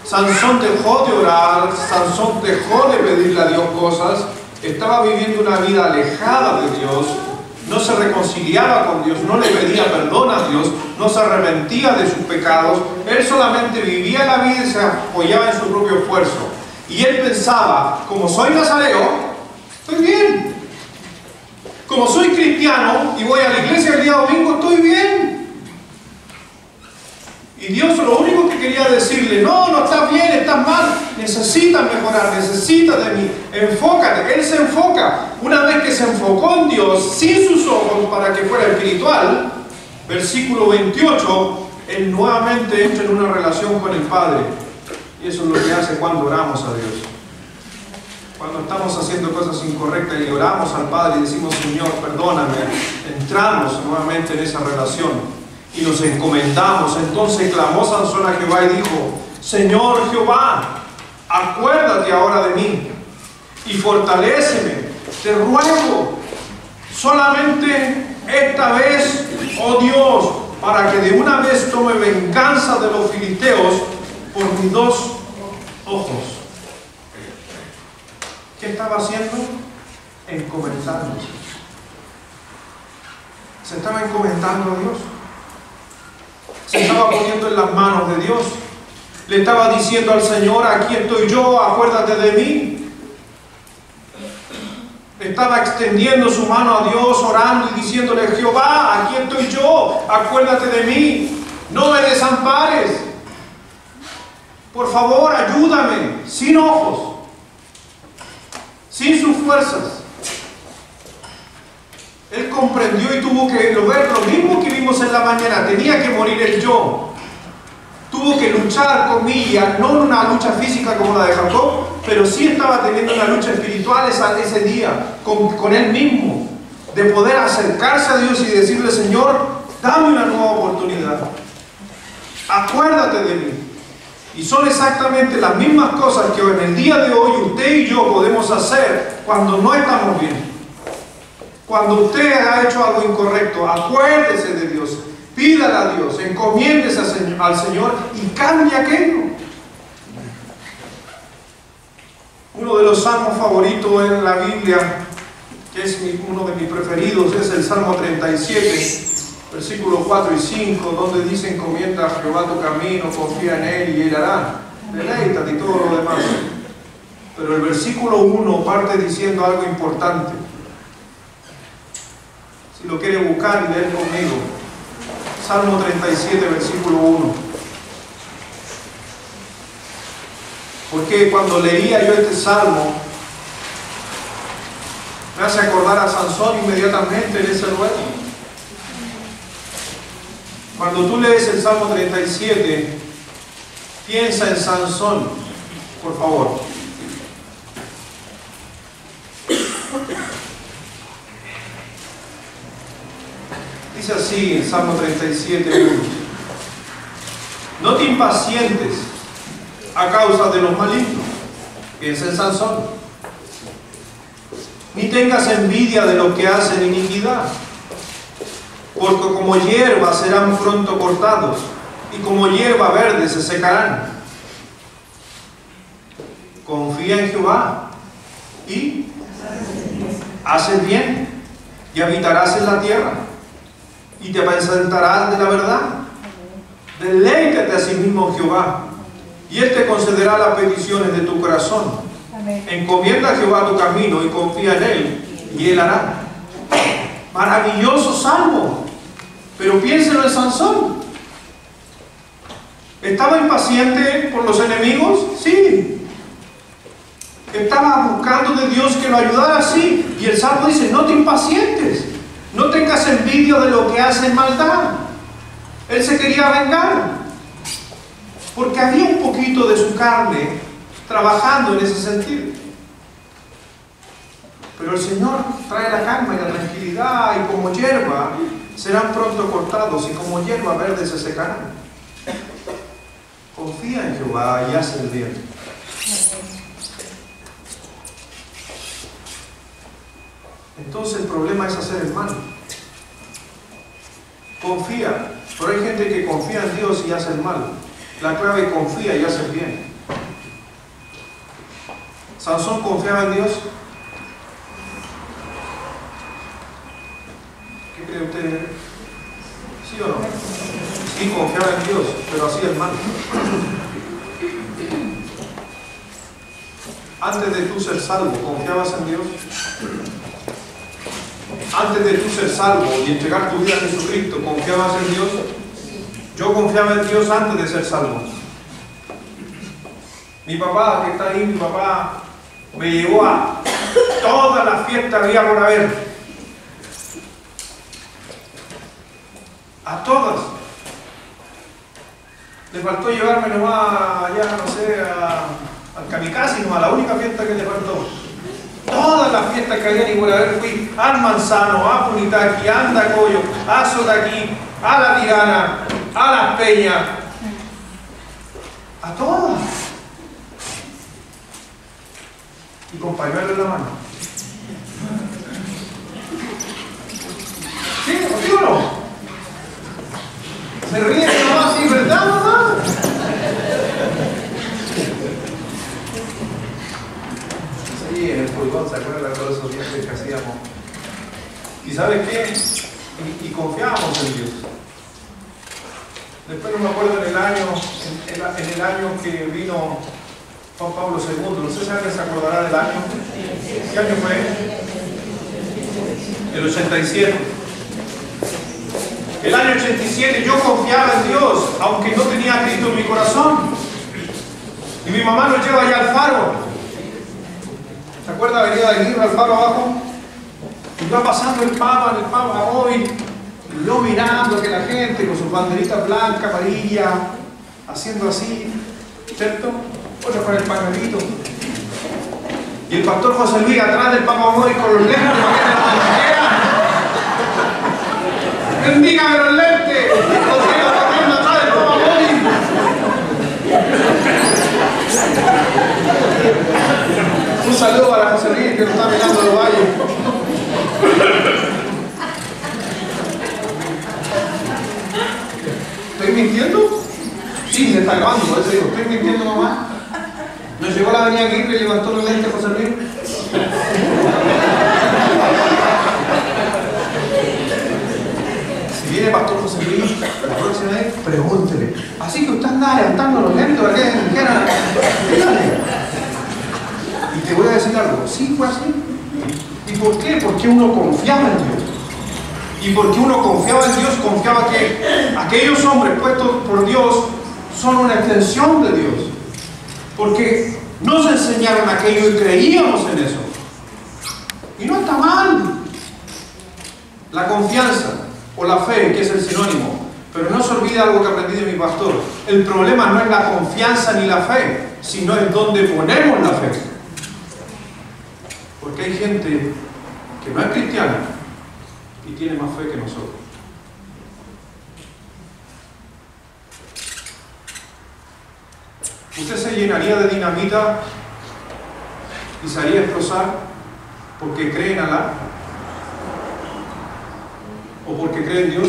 A: Sansón dejó de orar, Sansón dejó de pedirle a Dios cosas, estaba viviendo una vida alejada de Dios, no se reconciliaba con Dios, no le pedía perdón a Dios, no se arrepentía de sus pecados, él solamente vivía la vida y se apoyaba en su propio esfuerzo. Y él pensaba, como soy nazareo, estoy bien. Como soy cristiano y voy a la iglesia el día domingo, estoy bien. Y Dios lo único que quería decirle, no, no estás bien, estás mal, necesitas mejorar, necesitas de mí, enfócate. Él se enfoca. Una vez que se enfocó en Dios, sin sus ojos para que fuera espiritual, versículo 28, él nuevamente entra en una relación con el Padre. Y eso es lo que hace cuando oramos a Dios. Cuando estamos haciendo cosas incorrectas y oramos al Padre y decimos, Señor, perdóname, entramos nuevamente en esa relación. y nos encomendamos. Entonces clamó Sansón a Jehová y dijo: Señor Jehová, acuérdate ahora de mí y fortaléceme, te ruego, solamente esta vez, oh Dios, para que de una vez tome venganza de los filisteos por mis dos ojos. ¿Qué estaba haciendo? Encomendándose. Se estaba encomendando a Dios. Se estaba poniendo en las manos de Dios. Le estaba diciendo al Señor: aquí estoy yo, acuérdate de mí. Estaba extendiendo su mano a Dios, orando y diciéndole: Jehová, aquí estoy yo, acuérdate de mí, no me desampares, por favor ayúdame, sin ojos, sin sus fuerzas. Él comprendió y tuvo que ver lo mismo que vimos en la mañana. Tenía que morir el yo. Tuvo que luchar con Milla, no una lucha física como la de Jacob, pero sí estaba teniendo una lucha espiritual ese día, con él mismo, de poder acercarse a Dios y decirle: Señor, dame una nueva oportunidad, acuérdate de mí. Y son exactamente las mismas cosas que en el día de hoy usted y yo podemos hacer cuando no estamos bien. Cuando usted ha hecho algo incorrecto, acuérdese de Dios, pídale a Dios, encomiéndese al Señor y cambie aquello. Uno de los salmos favoritos en la Biblia, que es uno de mis preferidos, es el Salmo 37, versículos 4 y 5, donde dice: encomienda a Jehová tu camino, confía en Él y Él hará, deleítate y todo lo demás. Pero el versículo 1 parte diciendo algo importante. Si lo quiere buscar y leer conmigo, Salmo 37, versículo 1. Porque cuando leía yo este salmo, me hace acordar a Sansón inmediatamente en ese lugar. Cuando tú lees el Salmo 37, piensa en Sansón, por favor. Dice así en Salmo 37:1: no te impacientes a causa de los malignos. Piensa en Sansón. Ni tengas envidia de los que hacen iniquidad, porque como hierba serán pronto cortados, y como hierba verde se secarán. Confía en Jehová y haces bien, y habitarás en la tierra, y te apacentarás de la verdad. Deleítate a sí mismo en Jehová, y Él te concederá las peticiones de tu corazón. Amén. Encomienda a Jehová tu camino y confía en Él, y Él hará. Maravilloso salmo. Pero piénselo en Sansón. ¿Estaba impaciente por los enemigos? Sí. ¿Estaba buscando de Dios que lo ayudara? Sí. Y el salmo dice: no te impacientes, no tengas envidia de lo que hacen maldad. Él se quería vengar, porque había un poquito de su carne trabajando en ese sentido. Pero el Señor trae la calma y la tranquilidad, y como hierba serán pronto cortados, y como hierba verde se secarán. Confía en Jehová y haz el bien. Entonces el problema es hacer el mal. Confía. Pero hay gente que confía en Dios y hace el mal. La clave es confía y hace el bien. Sansón confiaba en Dios. ¿Qué cree usted? ¿Sí o no? Sí, confiaba en Dios, pero hacía el mal. Antes de tú ser salvo, ¿confiabas en Dios? Antes de tú ser salvo y entregar tu vida a Jesucristo, ¿confiabas en Dios? Yo confiaba en Dios antes de ser salvo. Mi papá, que está ahí, mi papá me llevó a todas las fiestas que había por haber. A todas. Le faltó llevarme nomás allá, no sé, al Kamikaze, nomás, la única fiesta que le faltó. Todas las fiestas que había ni por haber fui al Manzano, a Punitaqui, a Andacoyo, a Sotaquí, a la tirana, a las peñas, a todas. Y con pañuelo en la mano. ¿Sí? ¿Sí o no? Se ríe nomás así, ¿verdad, mamá? Sí, en el fútbol, ¿se acuerdan de todos esos viajes que hacíamos? ¿Y sabes qué? Y confiábamos en Dios. Después no me acuerdo en el año que vino Juan Pablo II, no sé si alguien se acordará del año. ¿Qué año fue? El 87. El año 87 yo confiaba en Dios, aunque no tenía a Cristo en mi corazón. Y mi mamá nos lleva allá al faro. ¿Se acuerda de Avenida de Aguirre, al faro abajo? Y va pasando el Papa hoy, y yo mirando que la gente con sus banderitas blancas, amarillas, haciendo así, ¿cierto? Otra con el pañuelito. Y el pastor José Luis atrás del Papa Moy con los lentes para que la ¡bendígame los lentes! José iba corriendo atrás del Papa Moy. Un saludo para José Luis que nos está mirando los valles. ¿Estoy mintiendo? Sí, se está grabando, por eso digo, ¿estoy mintiendo, mamá? ¿Nos llegó la avenida Aguirre y levantó los lentes José Luis? Si viene Pastor José Luis, la próxima vez, pregúntele. Así que usted anda levantando los lentes, ¿para qué? Dígale. Y te voy a decir algo, sí fue así. ¿Y por qué? Porque uno confiaba en Dios. Y porque uno confiaba en Dios, confiaba que aquellos hombres puestos por Dios son una extensión de Dios. Porque nos enseñaron aquello y creíamos en eso. Y no está mal. La confianza o la fe, que es el sinónimo. Pero no se olvide algo que aprendí de mi pastor. El problema no es la confianza ni la fe, sino es donde ponemos la fe. Porque hay gente que no es cristiana y tiene más fe que nosotros. ¿Usted se llenaría de dinamita y se haría explotar porque cree en Alá? ¿O porque cree en Dios?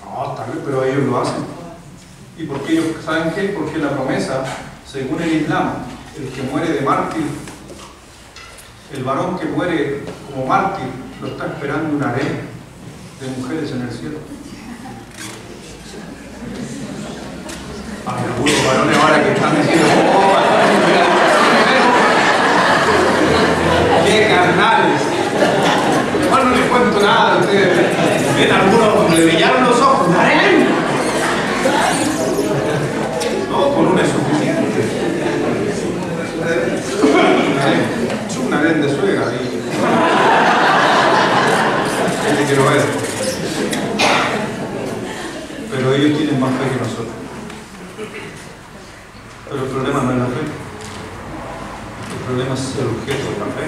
A: No, tal vez, pero ellos lo hacen. ¿Y por qué ellos saben qué? Porque la promesa, según el Islam, el que muere de mártir, el varón que muere como mártir, lo está esperando un harén de mujeres en el cielo. Hay algunos varones ahora que están diciendo, oh, qué carnales. Mejor no les cuento nada a ustedes. Ven, algunos le brillaron los ojos. ¡Un harén! No, con una es suficiente. Es un harén de suegra. Gente que lo ve. Pero ellos tienen más fe que nosotros. Pero el problema no es la fe. El problema es el objeto de la fe.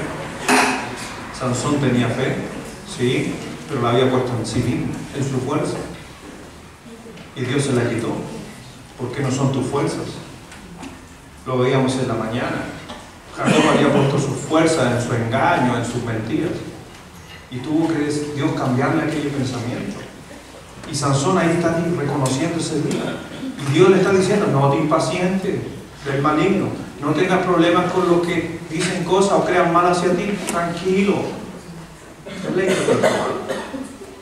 A: Sansón tenía fe, sí, pero la había puesto en sí mismo, en su fuerza. Y Dios se la quitó. ¿Por qué no son tus fuerzas? Lo veíamos en la mañana. Jacob había puesto su fuerza en su engaño, en sus mentiras. Y tuvo que Dios cambiarle aquel pensamiento. Y Sansón ahí está reconociendo ese día. Y Dios le está diciendo, no te impacientes del maligno. No tengas problemas con los que dicen cosas o crean mal hacia ti. Tranquilo.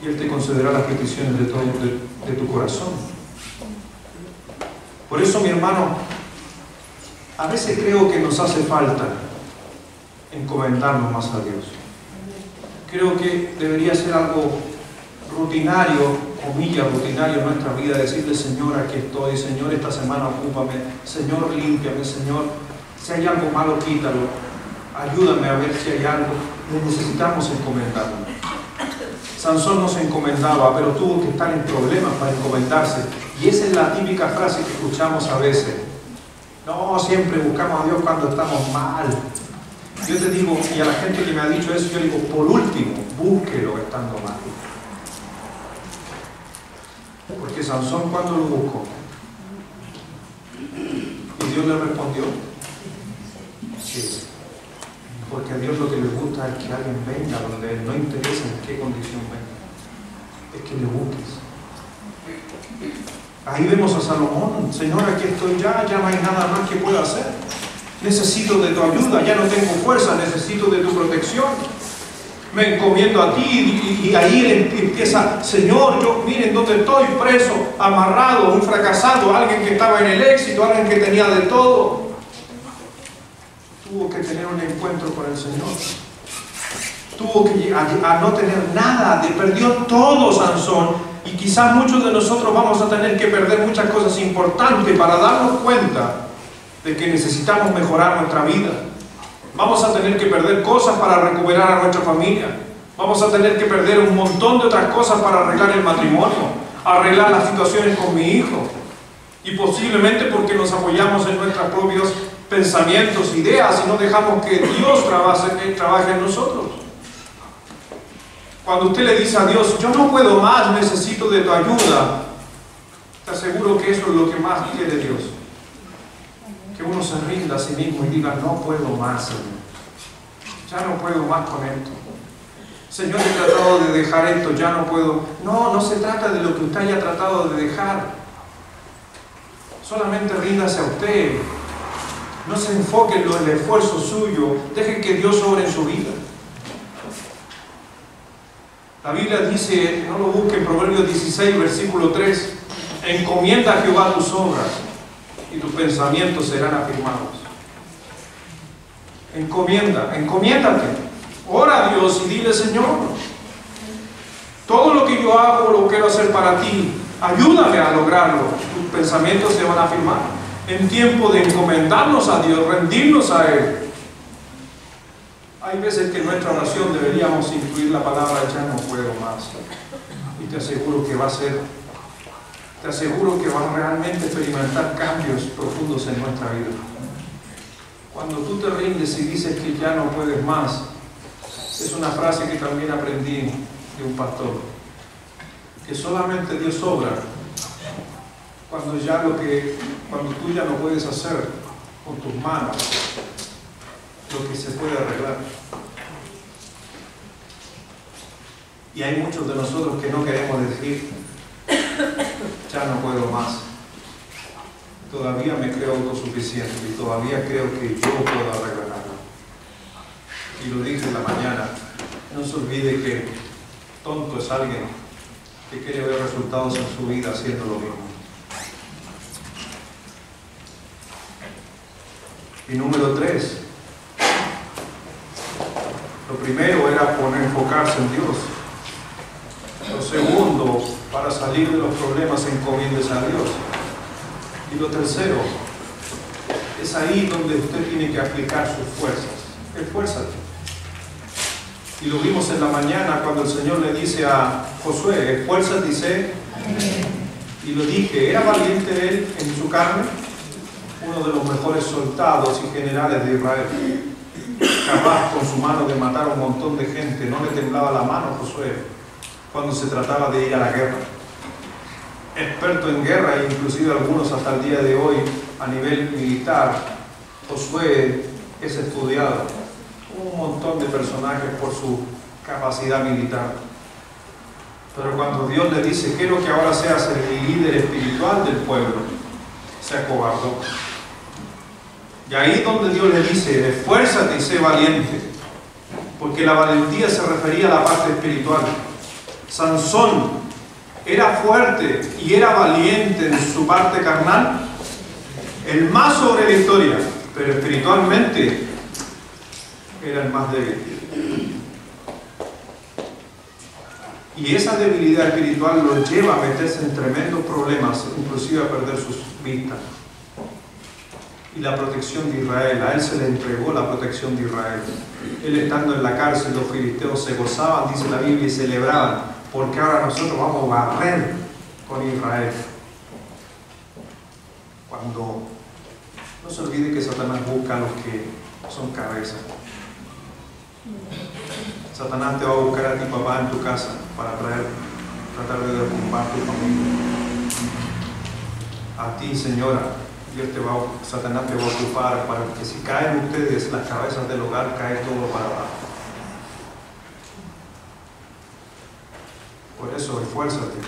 A: Y Él te concederá las peticiones de tu corazón. Por eso, mi hermano, a veces creo que nos hace falta encomendarnos más a Dios. Creo que debería ser algo rutinario, comillas, rutinario en nuestra vida, decirle, Señor, aquí estoy, Señor, esta semana ocúpame, Señor, límpiame, Señor, si hay algo malo, quítalo, ayúdame a ver si hay algo. Necesitamos encomendarnos. Sansón no se encomendaba, pero tuvo que estar en problemas para encomendarse. Y esa es la típica frase que escuchamos a veces. No, siempre buscamos a Dios cuando estamos mal. Yo te digo, y a la gente que me ha dicho eso, yo digo, por último, búsquelo estando mal. Porque Sansón, ¿cuándo lo buscó? ¿Y Dios le respondió? Sí. Porque a Dios lo que le gusta es que alguien venga donde Él, no interesa en qué condición venga, es que le busques. Ahí vemos a Salomón: Señor, aquí estoy ya no hay nada más que pueda hacer. Necesito de tu ayuda, ya no tengo fuerza, necesito de tu protección. Me encomiendo a ti. Y ahí él empieza: Señor, miren dónde estoy, preso, amarrado, un fracasado, alguien que estaba en el éxito, alguien que tenía de todo. Tuvo que tener un encuentro con el Señor. Tuvo que a no tener nada, perdió todo Sansón. Y quizás muchos de nosotros vamos a tener que perder muchas cosas importantes para darnos cuenta de que necesitamos mejorar nuestra vida. Vamos a tener que perder cosas para recuperar a nuestra familia. Vamos a tener que perder un montón de otras cosas para arreglar el matrimonio, arreglar las situaciones con mi hijo. Y posiblemente porque nos apoyamos en nuestros propios pensamientos, ideas, y no dejamos que Dios trabaje en nosotros. Cuando usted le dice a Dios: yo no puedo más, necesito de tu ayuda, te aseguro que eso es lo que más quiere Dios. Que uno se rinda a sí mismo y diga: no puedo más, Señor. Ya no puedo más con esto. Señor, he tratado de dejar esto, ya no puedo. No se trata de lo que usted haya tratado de dejar. Solamente ríndase a usted. No se enfoque en el esfuerzo suyo. Deje que Dios obre en su vida. La Biblia dice, no lo busque, en Proverbios 16, versículo 3: encomienda a Jehová tus obras y tus pensamientos serán afirmados. Encomiéndate. Ora a Dios y dile: Señor, todo lo que yo hago lo quiero hacer para ti. Ayúdame a lograrlo. Tus pensamientos se van a afirmar. En tiempo de encomendarnos a Dios, rendirnos a Él. Hay veces que en nuestra oración deberíamos incluir la palabra: ya no puedo más. Y te aseguro que vas a realmente experimentar cambios profundos en nuestra vida. Cuando tú te rindes y dices que ya no puedes más, es una frase que también aprendí de un pastor, que solamente Dios obra cuando tú ya no puedes hacer con tus manos lo que se puede arreglar. Y hay muchos de nosotros que no queremos decir: ya no puedo más. Todavía me creo autosuficiente y todavía creo que yo puedo arreglarlo. Y lo dije en la mañana: no se olvide que tonto es alguien que quiere ver resultados en su vida haciendo lo mismo. Y número 3, lo primero era enfocarse en Dios. Lo segundo, para salir de los problemas, encomiéndese a Dios. Y lo tercero, es ahí donde usted tiene que aplicar sus fuerzas. Esfuérzate. Y lo vimos en la mañana cuando el Señor le dice a Josué: esfuérzate y sé. Y lo dije, ¿era valiente él en su carne? Uno de los mejores soldados y generales de Israel, capaz con su mano de matar a un montón de gente. No le temblaba la mano Josué cuando se trataba de ir a la guerra. Experto en guerra, e inclusive algunos hasta el día de hoy a nivel militar, Josué es estudiado. Un montón de personajes por su capacidad militar. Pero cuando Dios le dice: quiero que ahora seas el líder espiritual del pueblo, se acobardó. Y ahí donde Dios le dice: esfuérzate y sé valiente, porque la valentía se refería a la parte espiritual. Sansón era fuerte y era valiente en su parte carnal, el más sobre la historia, pero espiritualmente era el más débil. Y esa debilidad espiritual lo lleva a meterse en tremendos problemas, inclusive a perder sus vistas. Y la protección de Israel, a él se le entregó la protección de Israel. Él estando en la cárcel, los filisteos se gozaban, dice la Biblia, y celebraban, porque ahora nosotros vamos a barrer con Israel. Cuando no se olvide que Satanás busca a los que son cabezas. Satanás te va a buscar a ti, papá, en tu casa para tratar de derrumbar tu familia. A ti, señora, Satanás te va a ocupar para que si caen ustedes las cabezas del hogar, cae todo para abajo. Por eso, esfuérzate.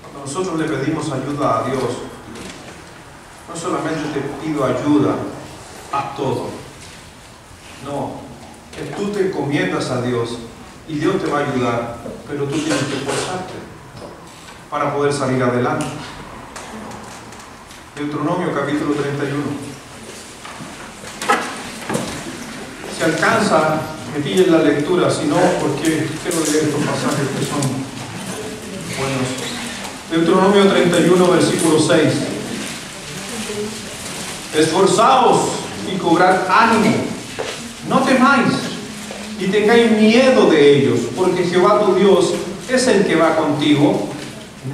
A: Cuando nosotros le pedimos ayuda a Dios, no solamente te pido ayuda a todo. No, que tú te encomiendas a Dios y Dios te va a ayudar, pero tú tienes que esforzarte para poder salir adelante. Deuteronomio capítulo 31. Si alcanza, me pillen la lectura, si no, porque quiero leer estos pasajes que son buenos. Deuteronomio 31, versículo 6. Esforzaos y cobrad ánimo, no temáis y tengáis miedo de ellos, porque Jehová tu Dios es el que va contigo,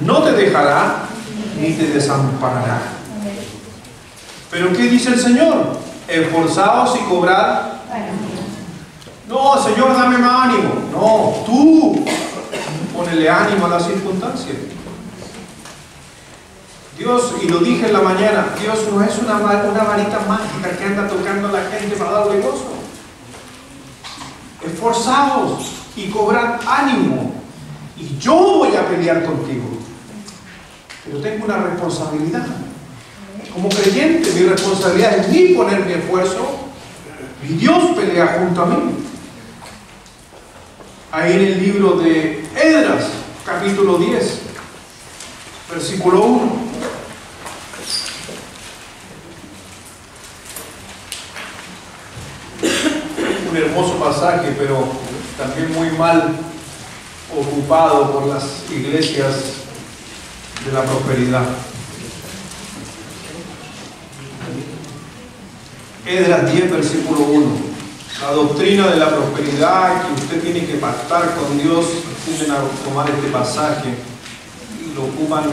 A: no te dejará ni te desamparará. ¿Pero qué dice el Señor? Esforzaos y cobrad. No, Señor, dame más ánimo. No, tú ponele ánimo a las circunstancias. Dios, y lo dije en la mañana, Dios no es una varita mágica que anda tocando a la gente para darle gozo. Esforzaos y cobrad ánimo, y yo voy a pelear contigo. Pero tengo una responsabilidad. Como creyente, mi responsabilidad es ni poner mi esfuerzo, y Dios pelea junto a mí. Ahí en el libro de Esdras, capítulo 10, versículo 1. Un hermoso pasaje, pero también muy mal ocupado por las iglesias de la prosperidad. Esdras 10, versículo 1. La doctrina de la prosperidad, que usted tiene que pactar con Dios, tienden a tomar este pasaje y lo ocupan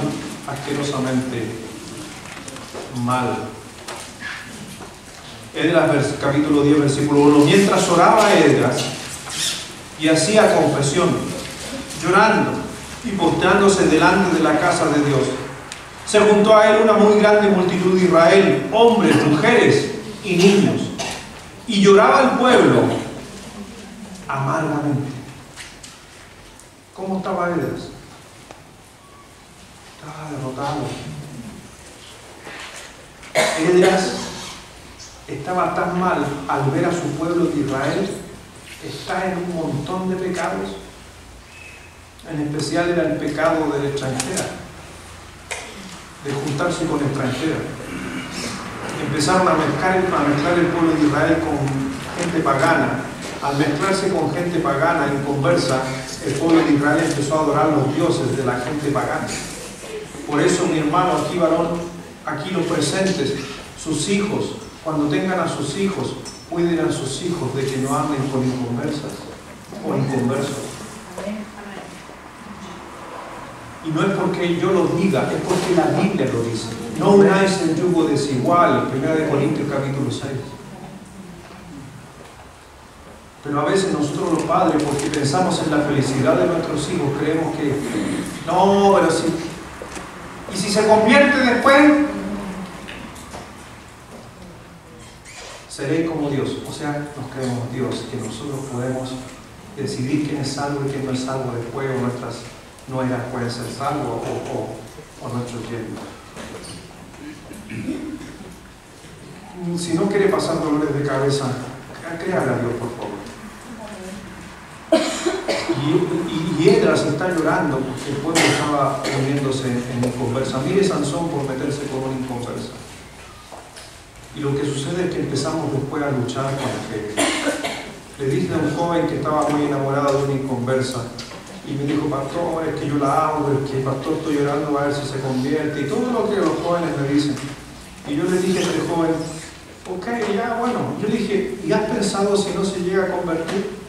A: asquerosamente mal. Esdras capítulo 10, versículo 1. Mientras oraba Esdras y hacía confesión, llorando y postrándose delante de la casa de Dios, se juntó a él una muy grande multitud de Israel, hombres, mujeres y niños, y lloraba el pueblo amargamente. ¿Cómo estaba Esdras? Estaba derrotado. Esdras estaba tan mal al ver a su pueblo de Israel, está en un montón de pecados. En especial era el pecado de la extranjera, de juntarse con extranjeras. Empezaron a mezclar el pueblo de Israel con gente pagana. Al mezclarse con gente pagana, inconversa, el pueblo de Israel empezó a adorar los dioses de la gente pagana. Por eso, mi hermano, aquí varón, aquí los presentes, sus hijos, cuando tengan a sus hijos, cuiden a sus hijos de que no anden con inconversas o inconversos. Y no es porque yo lo diga, es porque la Biblia lo dice. No unáis el yugo desigual, 1 Corintios capítulo 6. Pero a veces nosotros los padres, porque pensamos en la felicidad de nuestros hijos, creemos que no, pero sí. ¿Y si se convierte después? Seréis como Dios. O sea, nos creemos Dios, que nosotros podemos decidir quién es salvo y quién no es salvo después, o nuestras nueras pueden ser salvos o nuestros yernos. Si no quiere pasar dolores de cabeza, créale a Dios, por favor. Y Esdras está llorando porque el pueblo estaba poniéndose en inconversa. Mire Sansón por meterse con un inconversa. Y lo que sucede es que empezamos después a luchar con aquello. Le dije a un joven que estaba muy enamorado de una inconversa y me dijo: pastor, es que yo la amo, es que pastor, estoy llorando a ver si se convierte, y todo lo que los jóvenes me dicen. Y yo le dije a este joven: ok, ya, bueno. Yo le dije: ¿y has pensado si no se llega a convertir?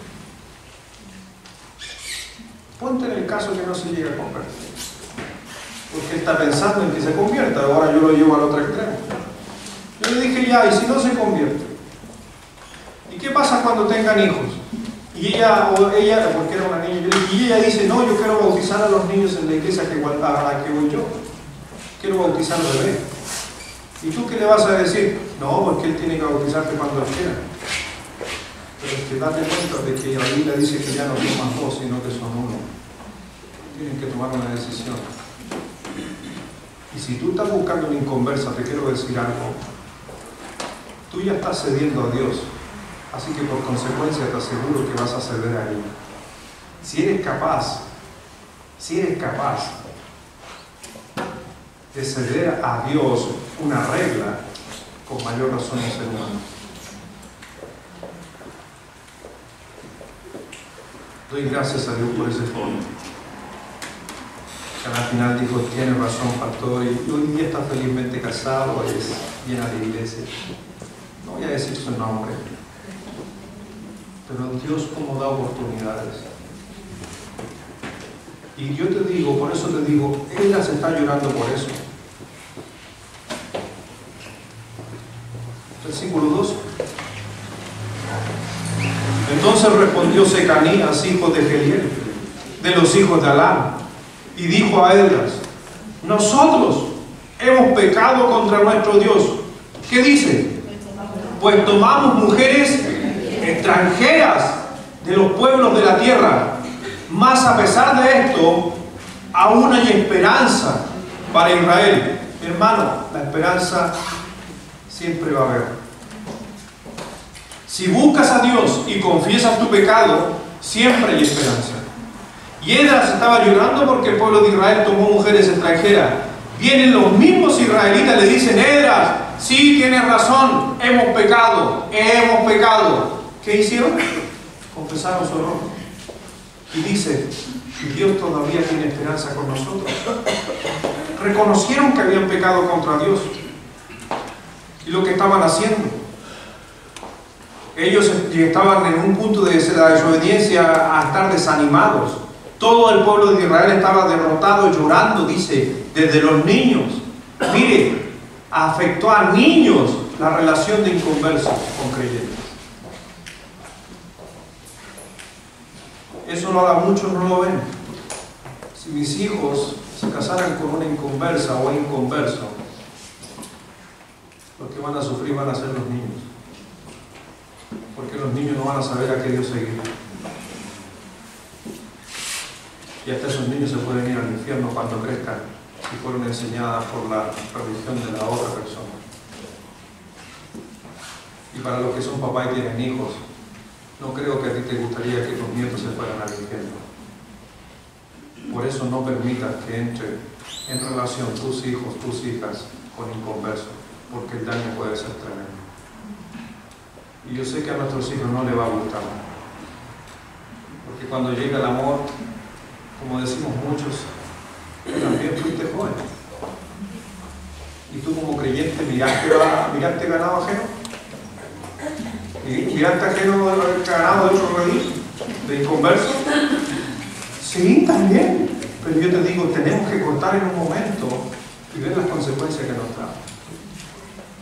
A: Ponte en el caso que no se llegue a convertir, porque está pensando en que se convierta. Ahora yo lo llevo al otro extremo. Yo le dije: ya, ¿y si no se convierte? ¿Y qué pasa cuando tengan hijos? Y ella, porque era una niña, y ella dice, no, yo quiero bautizar a los niños en la iglesia a la que voy yo. Quiero bautizar al bebé. ¿Y tú qué le vas a decir? No, porque él tiene que bautizarte cuando él quiera. Pero es que date cuenta de que la Biblia dice que ya no son más dos, sino que son uno. Tienen que tomar una decisión. Y si tú estás buscando una inconversa, te quiero decir algo. Tú ya estás cediendo a Dios. Así que por consecuencia te aseguro que vas a ceder a Él. Si eres capaz de ceder a Dios una regla, con mayor razón un ser humano. Doy gracias a Dios por ese fondo. Que al final dijo, tiene razón, pastor, y hoy día está felizmente casado, es llena de iglesia. No voy a decir su nombre, pero Dios como da oportunidades. Y yo te digo, por eso te digo, ella se está llorando por eso. Versículo 2. Entonces respondió Secanías, hijo de Geliel, de los hijos de Alam, y dijo a Esdras, nosotros hemos pecado contra nuestro Dios. ¿Qué dice? Pues tomamos mujeres extranjeras de los pueblos de la tierra, mas a pesar de esto, aún hay esperanza para Israel. Mi hermano, la esperanza siempre va a haber. Si buscas a Dios y confiesas tu pecado, siempre hay esperanza. Y Esdras estaba llorando porque el pueblo de Israel tomó mujeres extranjeras. Vienen los mismos israelitas, le dicen, Esdras, sí, tienes razón, hemos pecado. ¿Qué hicieron? Confesaron su error. Y dice, y Dios todavía tiene esperanza con nosotros. Reconocieron que habían pecado contra Dios. Y lo que estaban haciendo. Ellos estaban en un punto de la desobediencia a estar desanimados. Todo el pueblo de Israel estaba derrotado, llorando, dice, desde los niños. Mire, afectó a niños la relación de inconversos con creyentes. Eso no da mucho, no lo ven. Si mis hijos se casaran con una inconversa o un inconverso, los que van a sufrir van a ser los niños. Porque los niños no van a saber a qué Dios seguir. Y hasta esos niños se pueden ir al infierno cuando crezcan y fueron enseñadas por la religión de la otra persona. Y para los que son papás y tienen hijos, no creo que a ti te gustaría que tus nietos se fueran al infierno. Por eso no permitas que entre en relación tus hijos, tus hijas con inconversos, porque el daño puede ser tremendo. Y yo sé que a nuestros hijos no les va a gustar, porque cuando llega el amor, como decimos muchos, tú también fuiste joven. Y tú como creyente miraste ganado ajeno. ¿Y miraste ganado de otro redil, de inconverso? Sí, también. Pero yo te digo, tenemos que cortar en un momento y ver las consecuencias que nos traen.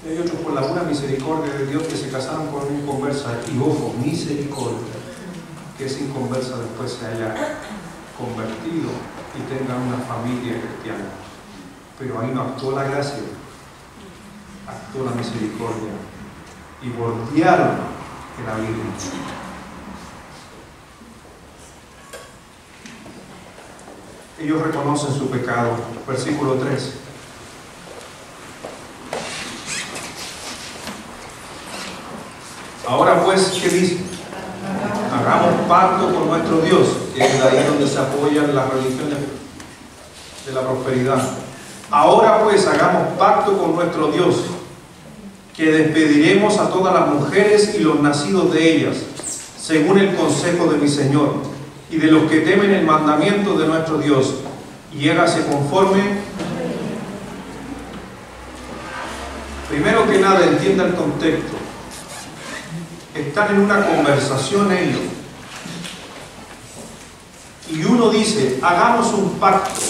A: Hay otros por la pura misericordia de Dios que se casaron con una inconversa. Y ojo, misericordia, que esa inconversa después se haya convertido y tenga una familia cristiana. Pero ahí no actuó la gracia, actuó la misericordia y bordearon el abismo. Ellos reconocen su pecado. Versículo 3. Ahora pues, ¿qué dice? Hagamos pacto con nuestro Dios, que es de ahí donde se apoyan las religiones de la prosperidad. Ahora pues, hagamos pacto con nuestro Dios, que despediremos a todas las mujeres y los nacidos de ellas, según el consejo de mi Señor, y de los que temen el mandamiento de nuestro Dios, y hágase conforme. Primero que nada, entienda el contexto. Están en una conversación ellos, y uno dice, hagamos un pacto.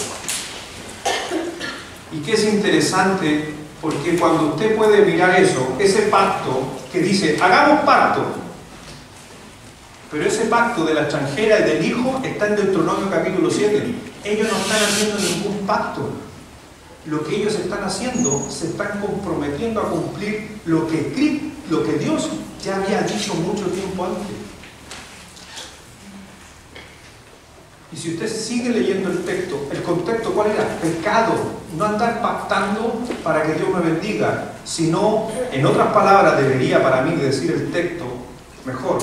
A: Y que es interesante, porque cuando usted puede mirar eso, ese pacto que dice, hagamos pacto, Pero ese pacto de la extranjera y del hijo está en Deuteronomio capítulo 7. Ellos no están haciendo ningún pacto. Lo que ellos están haciendo, se están comprometiendo a cumplir lo que Dios ya había dicho mucho tiempo antes. Y si usted sigue leyendo el texto, el contexto, ¿cuál era? Pecado. No andar pactando para que Dios me bendiga, sino, en otras palabras, debería para mí decir el texto mejor.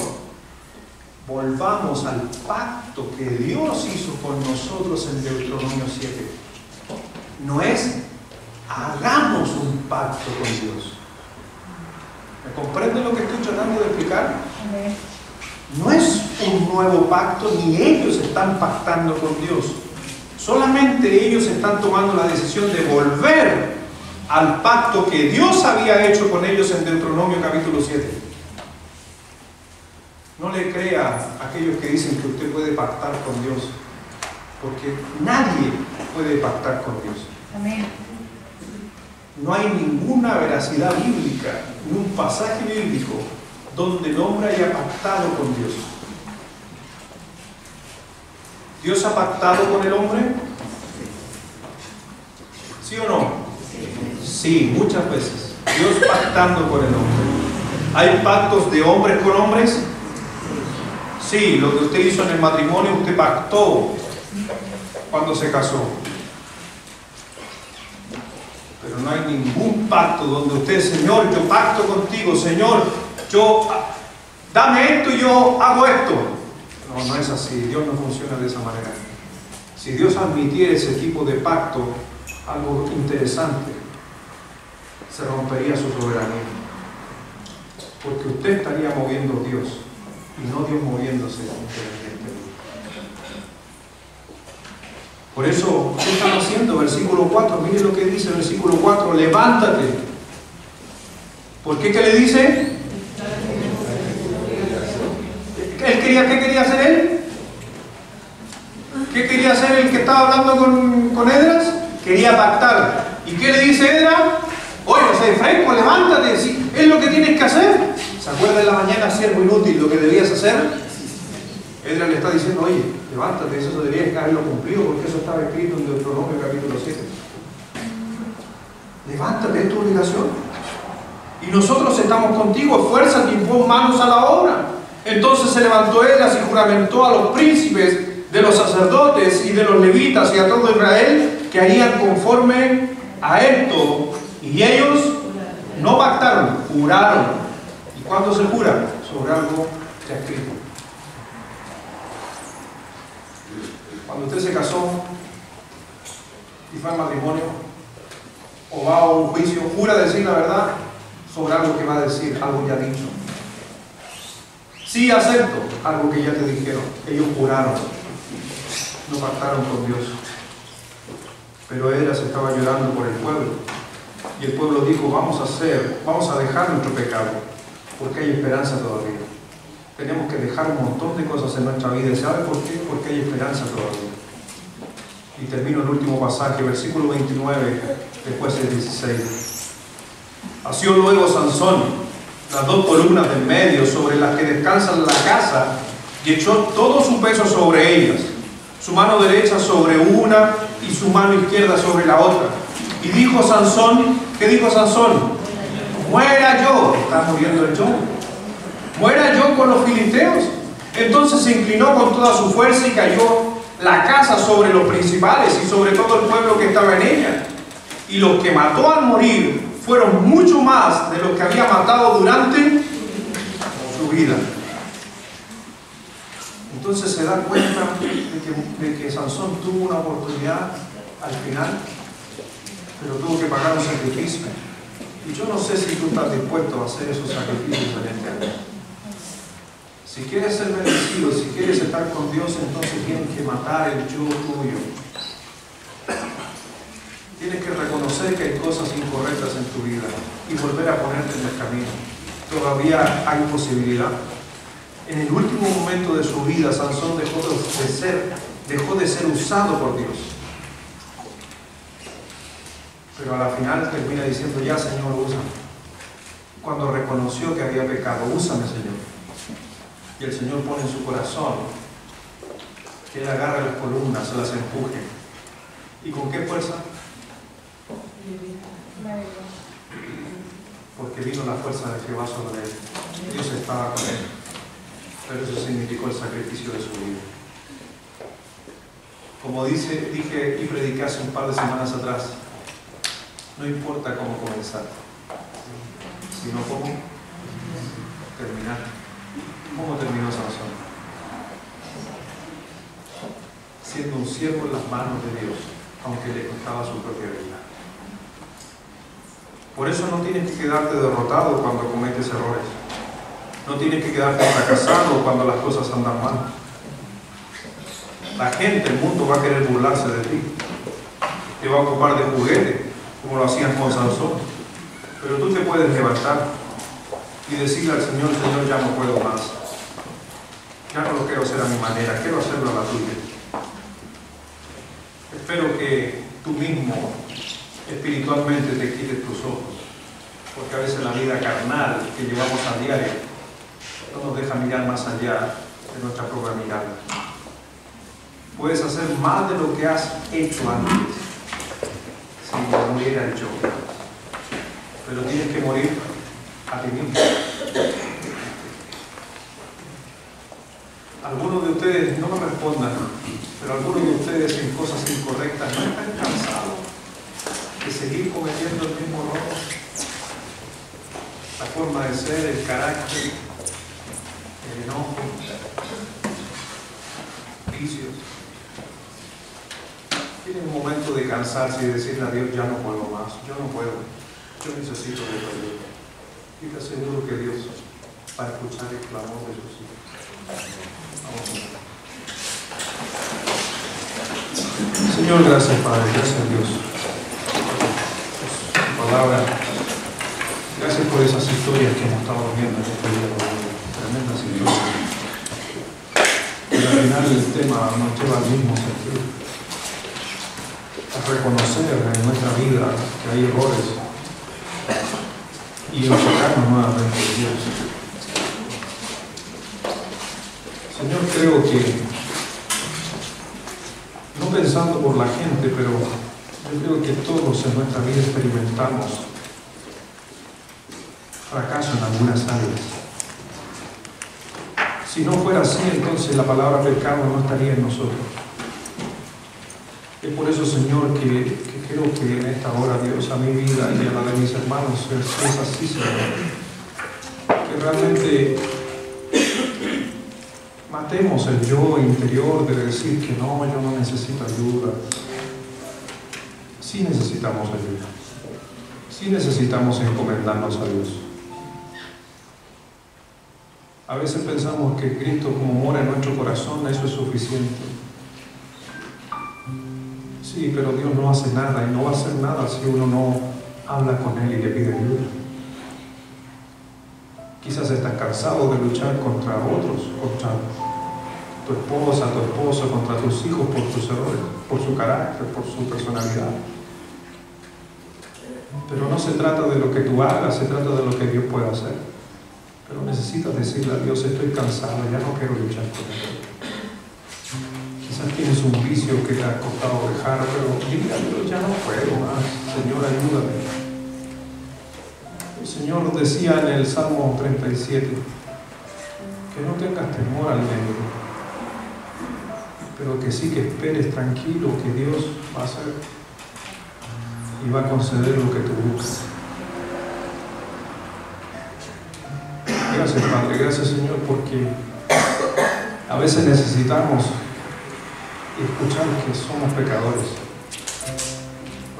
A: Volvamos al pacto que Dios hizo con nosotros en Deuteronomio 7. No es hagamos un pacto con Dios. ¿Me comprende lo que estoy tratando de explicar? No es un nuevo pacto, ni ellos están pactando con Dios. Solamente ellos están tomando la decisión de volver al pacto que Dios había hecho con ellos en Deuteronomio capítulo 7. No le crea a aquellos que dicen que usted puede pactar con Dios, porque nadie puede pactar con Dios.
B: Amén.
A: No hay ninguna veracidad bíblica, ni un pasaje bíblico donde el hombre haya pactado con Dios. ¿Dios ha pactado con el hombre? ¿Sí o no? Sí, muchas veces. Dios pactando con el hombre. ¿Hay pactos de hombres con hombres? Sí, lo que usted hizo en el matrimonio, usted pactó cuando se casó. Pero no hay ningún pacto donde usted, Señor, yo pacto contigo, Señor, yo dame esto y yo hago esto. No, no es así. Dios no funciona de esa manera. Si Dios admitiera ese tipo de pacto, algo interesante, se rompería su soberanía. Porque usted estaría moviendo a Dios y no Dios moviéndose independientemente. Por eso, ¿qué están haciendo? Versículo 4, miren lo que dice el versículo 4, levántate. ¿Por qué? ¿Qué le dice? ¿Qué quería hacer él? ¿Qué quería hacer el que estaba hablando con Edras? Quería pactar. ¿Y qué le dice Edras? Oye, José Fresco, levántate, ¿sí? Es lo que tienes que hacer. ¿Se acuerda en la mañana, siervo inútil, lo que debías hacer? Edras le está diciendo, oye, levántate, eso deberías haberlo cumplido, porque eso estaba escrito en Deuteronomio capítulo 7. Levántate, es tu obligación. Y nosotros estamos contigo, esfuérzate y pon manos a la obra. Entonces se levantó Edras y juramentó a los príncipes de los sacerdotes y de los levitas y a todo Israel que harían conforme a esto. Y ellos no pactaron, juraron. ¿Y cuándo se jura? Sobre algo ya escrito. Cuando usted se casó y fue al matrimonio o va a un juicio, jura decir la verdad sobre algo que va a decir, algo ya dicho. Sí, acepto algo que ya te dijeron. Ellos juraron, no pactaron con Dios. Pero Edras estaba llorando por el pueblo. Y el pueblo dijo, vamos a dejar nuestro pecado, porque hay esperanza todavía. Tenemos que dejar un montón de cosas en nuestra vida. ¿Sabe por qué? Porque hay esperanza todavía. Y termino el último pasaje, versículo 29, después del 16. Asió luego Sansón las dos columnas del medio sobre las que descansan la casa y echó todo su peso sobre ellas, su mano derecha sobre una y su mano izquierda sobre la otra. Y dijo Sansón, ¿qué dijo Sansón? Muera yo, está muriendo el yo, muera yo con los filisteos. Entonces se inclinó con toda su fuerza y cayó la casa sobre los principales y sobre todo el pueblo que estaba en ella. Y los que mató al morir fueron mucho más de los que había matado durante su vida. Entonces se da cuenta de que Sansón tuvo una oportunidad al final, pero tuvo que pagar un sacrificio. Y yo no sé si tú estás dispuesto a hacer esos sacrificios en este año. Si quieres ser bendecido, si quieres estar con Dios, entonces tienes que matar el yo tuyo. Tienes que reconocer que hay cosas incorrectas en tu vida y volver a ponerte en el camino. Todavía hay posibilidad. En el último momento de su vida, Sansón dejó de ser usado por Dios. Pero a la final termina diciendo, ya Señor, úsame. Cuando reconoció que había pecado, úsame Señor. Y el Señor pone en su corazón que Él agarre las columnas, se las empuje. ¿Y con qué fuerza? Porque vino la fuerza de Jehová sobre él. Dios estaba con él. Pero eso significó el sacrificio de su vida. Como dije y prediqué hace un par de semanas atrás, no importa cómo comenzar, sino cómo terminar. ¿Cómo terminó Sansón? Siendo un siervo en las manos de Dios, aunque le costaba su propia vida. Por eso no tienes que quedarte derrotado cuando cometes errores. No tienes que quedarte fracasado cuando las cosas andan mal. La gente, el mundo va a querer burlarse de ti. Te va a ocupar de juguete, como lo hacían con Sansón. Pero tú te puedes levantar y decirle al Señor, Señor, ya no puedo más. Ya no lo quiero hacer a mi manera, quiero hacerlo a la tuya. Espero que tú mismo espiritualmente te quites tus ojos, porque a veces la vida carnal que llevamos a diario no nos deja mirar más allá de nuestra propia mirada. Puedes hacer más de lo que has hecho antes si muriera el yo, pero tienes que morir a ti mismo. Algunos de ustedes, no me respondan, pero algunos de ustedes en cosas incorrectas no están cansados de seguir cometiendo el mismo error. La forma de ser, el carácter, el enojo, vicios. Tienen un momento de cansarse y decirle a Dios, ya no puedo más, yo no puedo, yo necesito de tu ayuda. Y te aseguro que Dios va a escuchar el clamor de sus hijos. Vamos a ver. Señor, gracias Padre, gracias Dios por tu palabra. Gracias por esas historias que hemos estado viendo en este día, tremendas historias. Pero al final el tema nos lleva al mismo sentido, a reconocer en nuestra vida que hay errores y enfocarnos nuevamente en Dios. Señor, creo que, no pensando por la gente, pero yo creo que todos en nuestra vida experimentamos fracaso en algunas áreas. Si no fuera así, entonces la palabra pecado no estaría en nosotros. Es por eso, Señor, que creo que en esta hora, Dios, a mi vida y a la de mis hermanos es así, Señor. Que realmente matemos el yo interior de decir que no, yo no necesito ayuda. Sí necesitamos ayuda. Sí necesitamos encomendarnos a Dios. A veces pensamos que Cristo, como mora en nuestro corazón, eso es suficiente. Sí, pero Dios no hace nada y no va a hacer nada si uno no habla con Él y le pide ayuda. Quizás estás cansado de luchar contra otros, contra tu esposa, tu esposo, contra tus hijos por tus errores, por su carácter, por su personalidad. Pero no se trata de lo que tú hagas, se trata de lo que Dios puede hacer. Pero necesitas decirle a Dios, estoy cansado, ya no quiero luchar con Él. Quizás tienes un vicio que te ha costado dejar, pero dile a Dios, ya no puedo más, Señor, ayúdame. El Señor decía en el Salmo 37, que no tengas temor al enemigo, pero que sí que esperes tranquilo que Dios va a hacer y va a conceder lo que tú buscas. Gracias, Padre, gracias, Señor, porque a veces necesitamos escuchar que somos pecadores.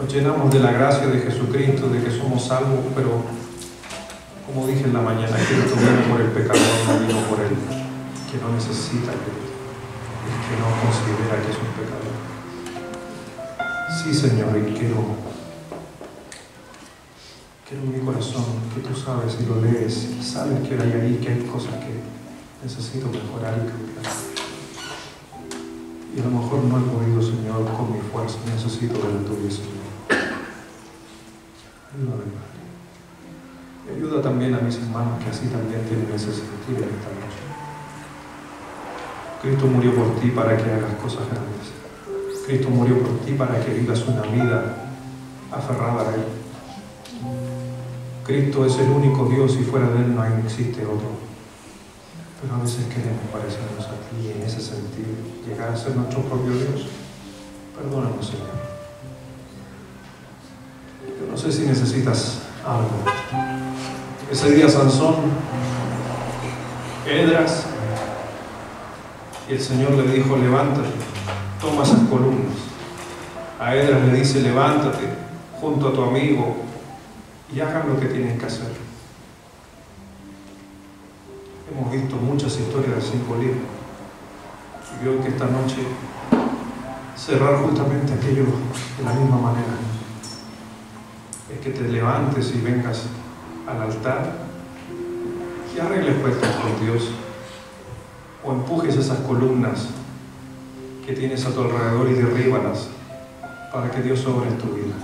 A: Nos llenamos de la gracia de Jesucristo, de que somos salvos, pero como dije en la mañana, Cristo vino por el pecador, no vino por el que no necesita, el que no considera que es un pecador. Sí, Señor, y quiero en mi corazón, que tú sabes y lo lees, sabes que hay ahí, que hay cosas que necesito mejorar y cambiar. Y a lo mejor no he podido, Señor, con mi fuerza, necesito de la tuya, Señor. Ayúdame, Padre. Y ayuda también a mis hermanos que así también tienen ese sentir en esta noche. Cristo murió por ti para que hagas cosas grandes. Cristo murió por ti para que vivas una vida aferrada a Él. Cristo es el único Dios y fuera de Él no existe otro. Pero a veces queremos parecernos a ti en ese sentido, llegar a ser nuestro propio Dios. Perdónanos, Señor. Yo no sé si necesitas algo. Ese día Sansón, Edras, y el Señor le dijo, levántate, toma esas columnas. A Edras le dice, levántate junto a tu amigo y hagan lo que tienen que hacer. Hemos visto muchas historias de simbolismo y creo que esta noche cerrar justamente aquello de la misma manera es que te levantes y vengas al altar y arregles cuentas con Dios, o empujes esas columnas que tienes a tu alrededor y derríbalas para que Dios obre en tu vida.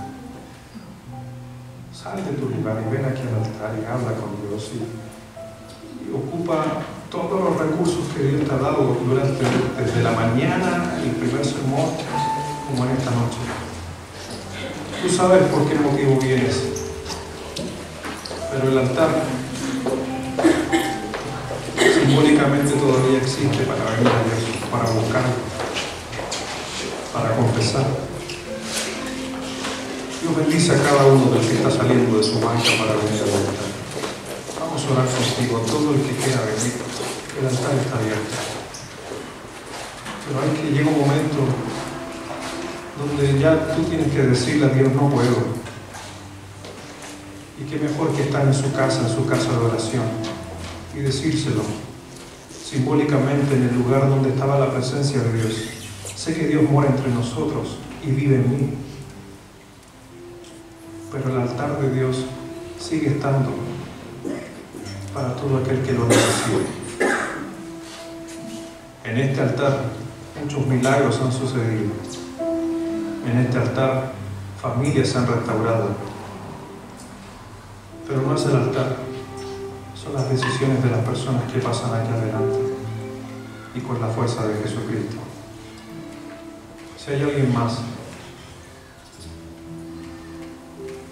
A: Sal de tu lugar y ven aquí al altar y habla con Dios y ocupa todos los recursos que Dios te ha dado desde la mañana, el primer sermón, como en esta noche. Tú sabes por qué motivo vienes, pero el altar simbólicamente todavía existe para venir a Dios, para buscarlo, para confesar. Dios bendice a cada uno del que está saliendo de su banca para venir al altar. Vamos a orar contigo, todo el que quiera venir, el altar está abierto. Pero hay que llegar un momento donde ya tú tienes que decirle a Dios, no puedo. Y qué mejor que estar en su casa de oración, y decírselo simbólicamente en el lugar donde estaba la presencia de Dios. Sé que Dios mora entre nosotros y vive en mí, pero el altar de Dios sigue estando para todo aquel que lo necesite. En este altar muchos milagros han sucedido. En este altar familias se han restaurado. Pero no es el altar, son las decisiones de las personas que pasan aquí adelante y con la fuerza de Jesucristo. Si hay alguien más,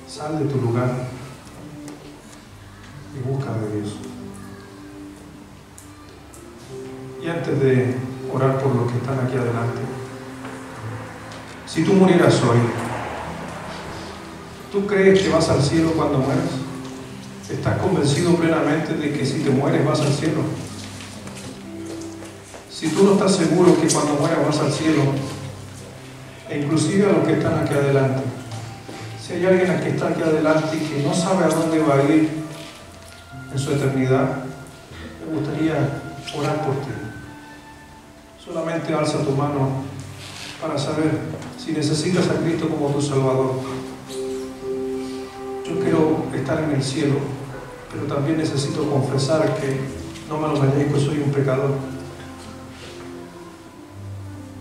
A: sal de tu lugar y busca de Dios. Y antes de orar por los que están aquí adelante, si tú murieras hoy, ¿tú crees que vas al cielo cuando mueras? ¿Estás convencido plenamente de que si te mueres vas al cielo? Si tú no estás seguro que cuando mueras vas al cielo, e inclusive a los que están aquí adelante, si hay alguien aquí que está aquí adelante y que no sabe a dónde va a ir en su eternidad, me gustaría orar por ti. Solamente alza tu mano para saber si necesitas a Cristo como tu Salvador. Yo quiero estar en el cielo, pero también necesito confesar que no me lo merezco, soy un pecador.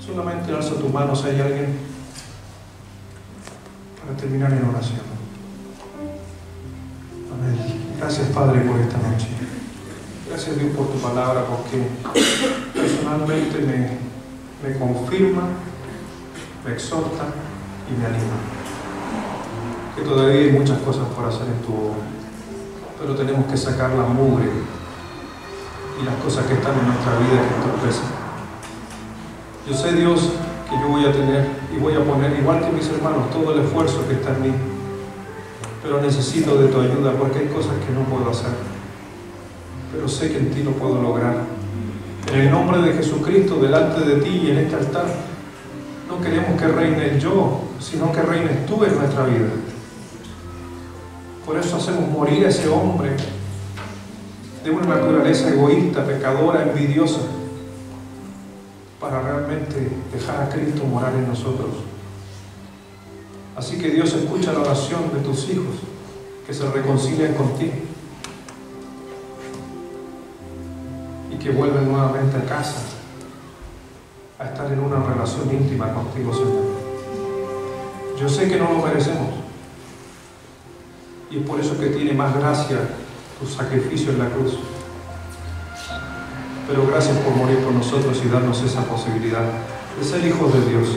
A: Solamente alza tu mano si hay alguien, para terminar en oración. Amén. Gracias, Padre, por esta noche. Gracias, Dios, por tu palabra, porque personalmente me confirma, me exhorta y me anima. Que todavía hay muchas cosas por hacer en tu obra, pero tenemos que sacar la mugre y las cosas que están en nuestra vida que entorpecen. Yo sé, Dios, que yo voy a tener y voy a poner, igual que mis hermanos, todo el esfuerzo que está en mí, pero necesito de tu ayuda porque hay cosas que no puedo hacer, pero sé que en ti lo puedo lograr. En el nombre de Jesucristo, delante de ti y en este altar, no queremos que reine el yo, sino que reines tú en nuestra vida. Por eso hacemos morir a ese hombre de una naturaleza egoísta, pecadora, envidiosa, para realmente dejar a Cristo morar en nosotros. Así que Dios escucha la oración de tus hijos que se reconcilian contigo y que vuelven nuevamente a casa a estar en una relación íntima contigo, Señor. Yo sé que no lo merecemos y es por eso que tiene más gracia tu sacrificio en la cruz. pero gracias por morir por nosotros y darnos esa posibilidad de ser hijos de Dios.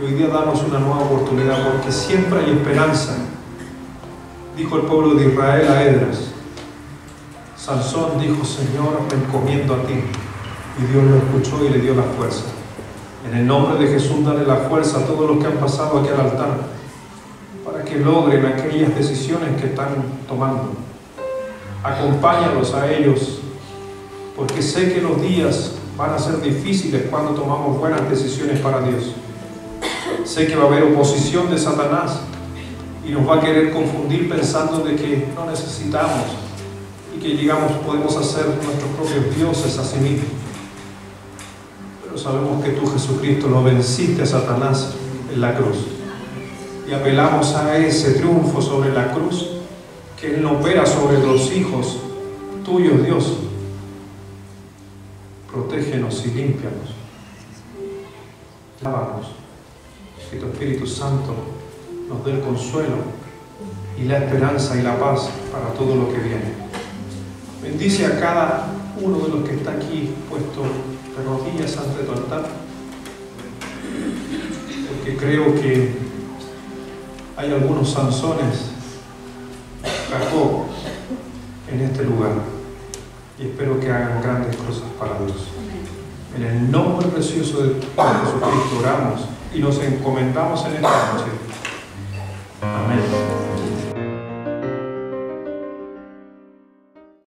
A: Y hoy día danos una nueva oportunidad, porque siempre hay esperanza. Dijo el pueblo de Israel a Esdras. Sansón dijo: Señor, me encomiendo a ti. Y Dios lo escuchó y le dio la fuerza. En el nombre de Jesús, dale la fuerza a todos los que han pasado aquí al altar, para que logren aquellas decisiones que están tomando. Acompáñalos a ellos, porque sé que los días van a ser difíciles cuando tomamos buenas decisiones para Dios. Sé que va a haber oposición de Satanás y nos va a querer confundir pensando de que no necesitamos y que podemos hacer nuestros propios dioses a sí mismos. Pero sabemos que tú, Jesucristo, lo venciste a Satanás en la cruz, y apelamos a ese triunfo sobre la cruz, que Él no opera sobre los hijos tuyos, Dios. Protégenos y límpianos, lávanos, que tu Espíritu Santo nos dé el consuelo y la esperanza y la paz para todo lo que viene. Bendice a cada uno de los que está aquí puesto de rodillas ante tu altar, porque creo que hay algunos Sansones, Jacob, en este lugar, y espero que hagan grandes cosas para Dios. En el nombre precioso de Jesucristo oramos y nos encomendamos en esta noche. Amén.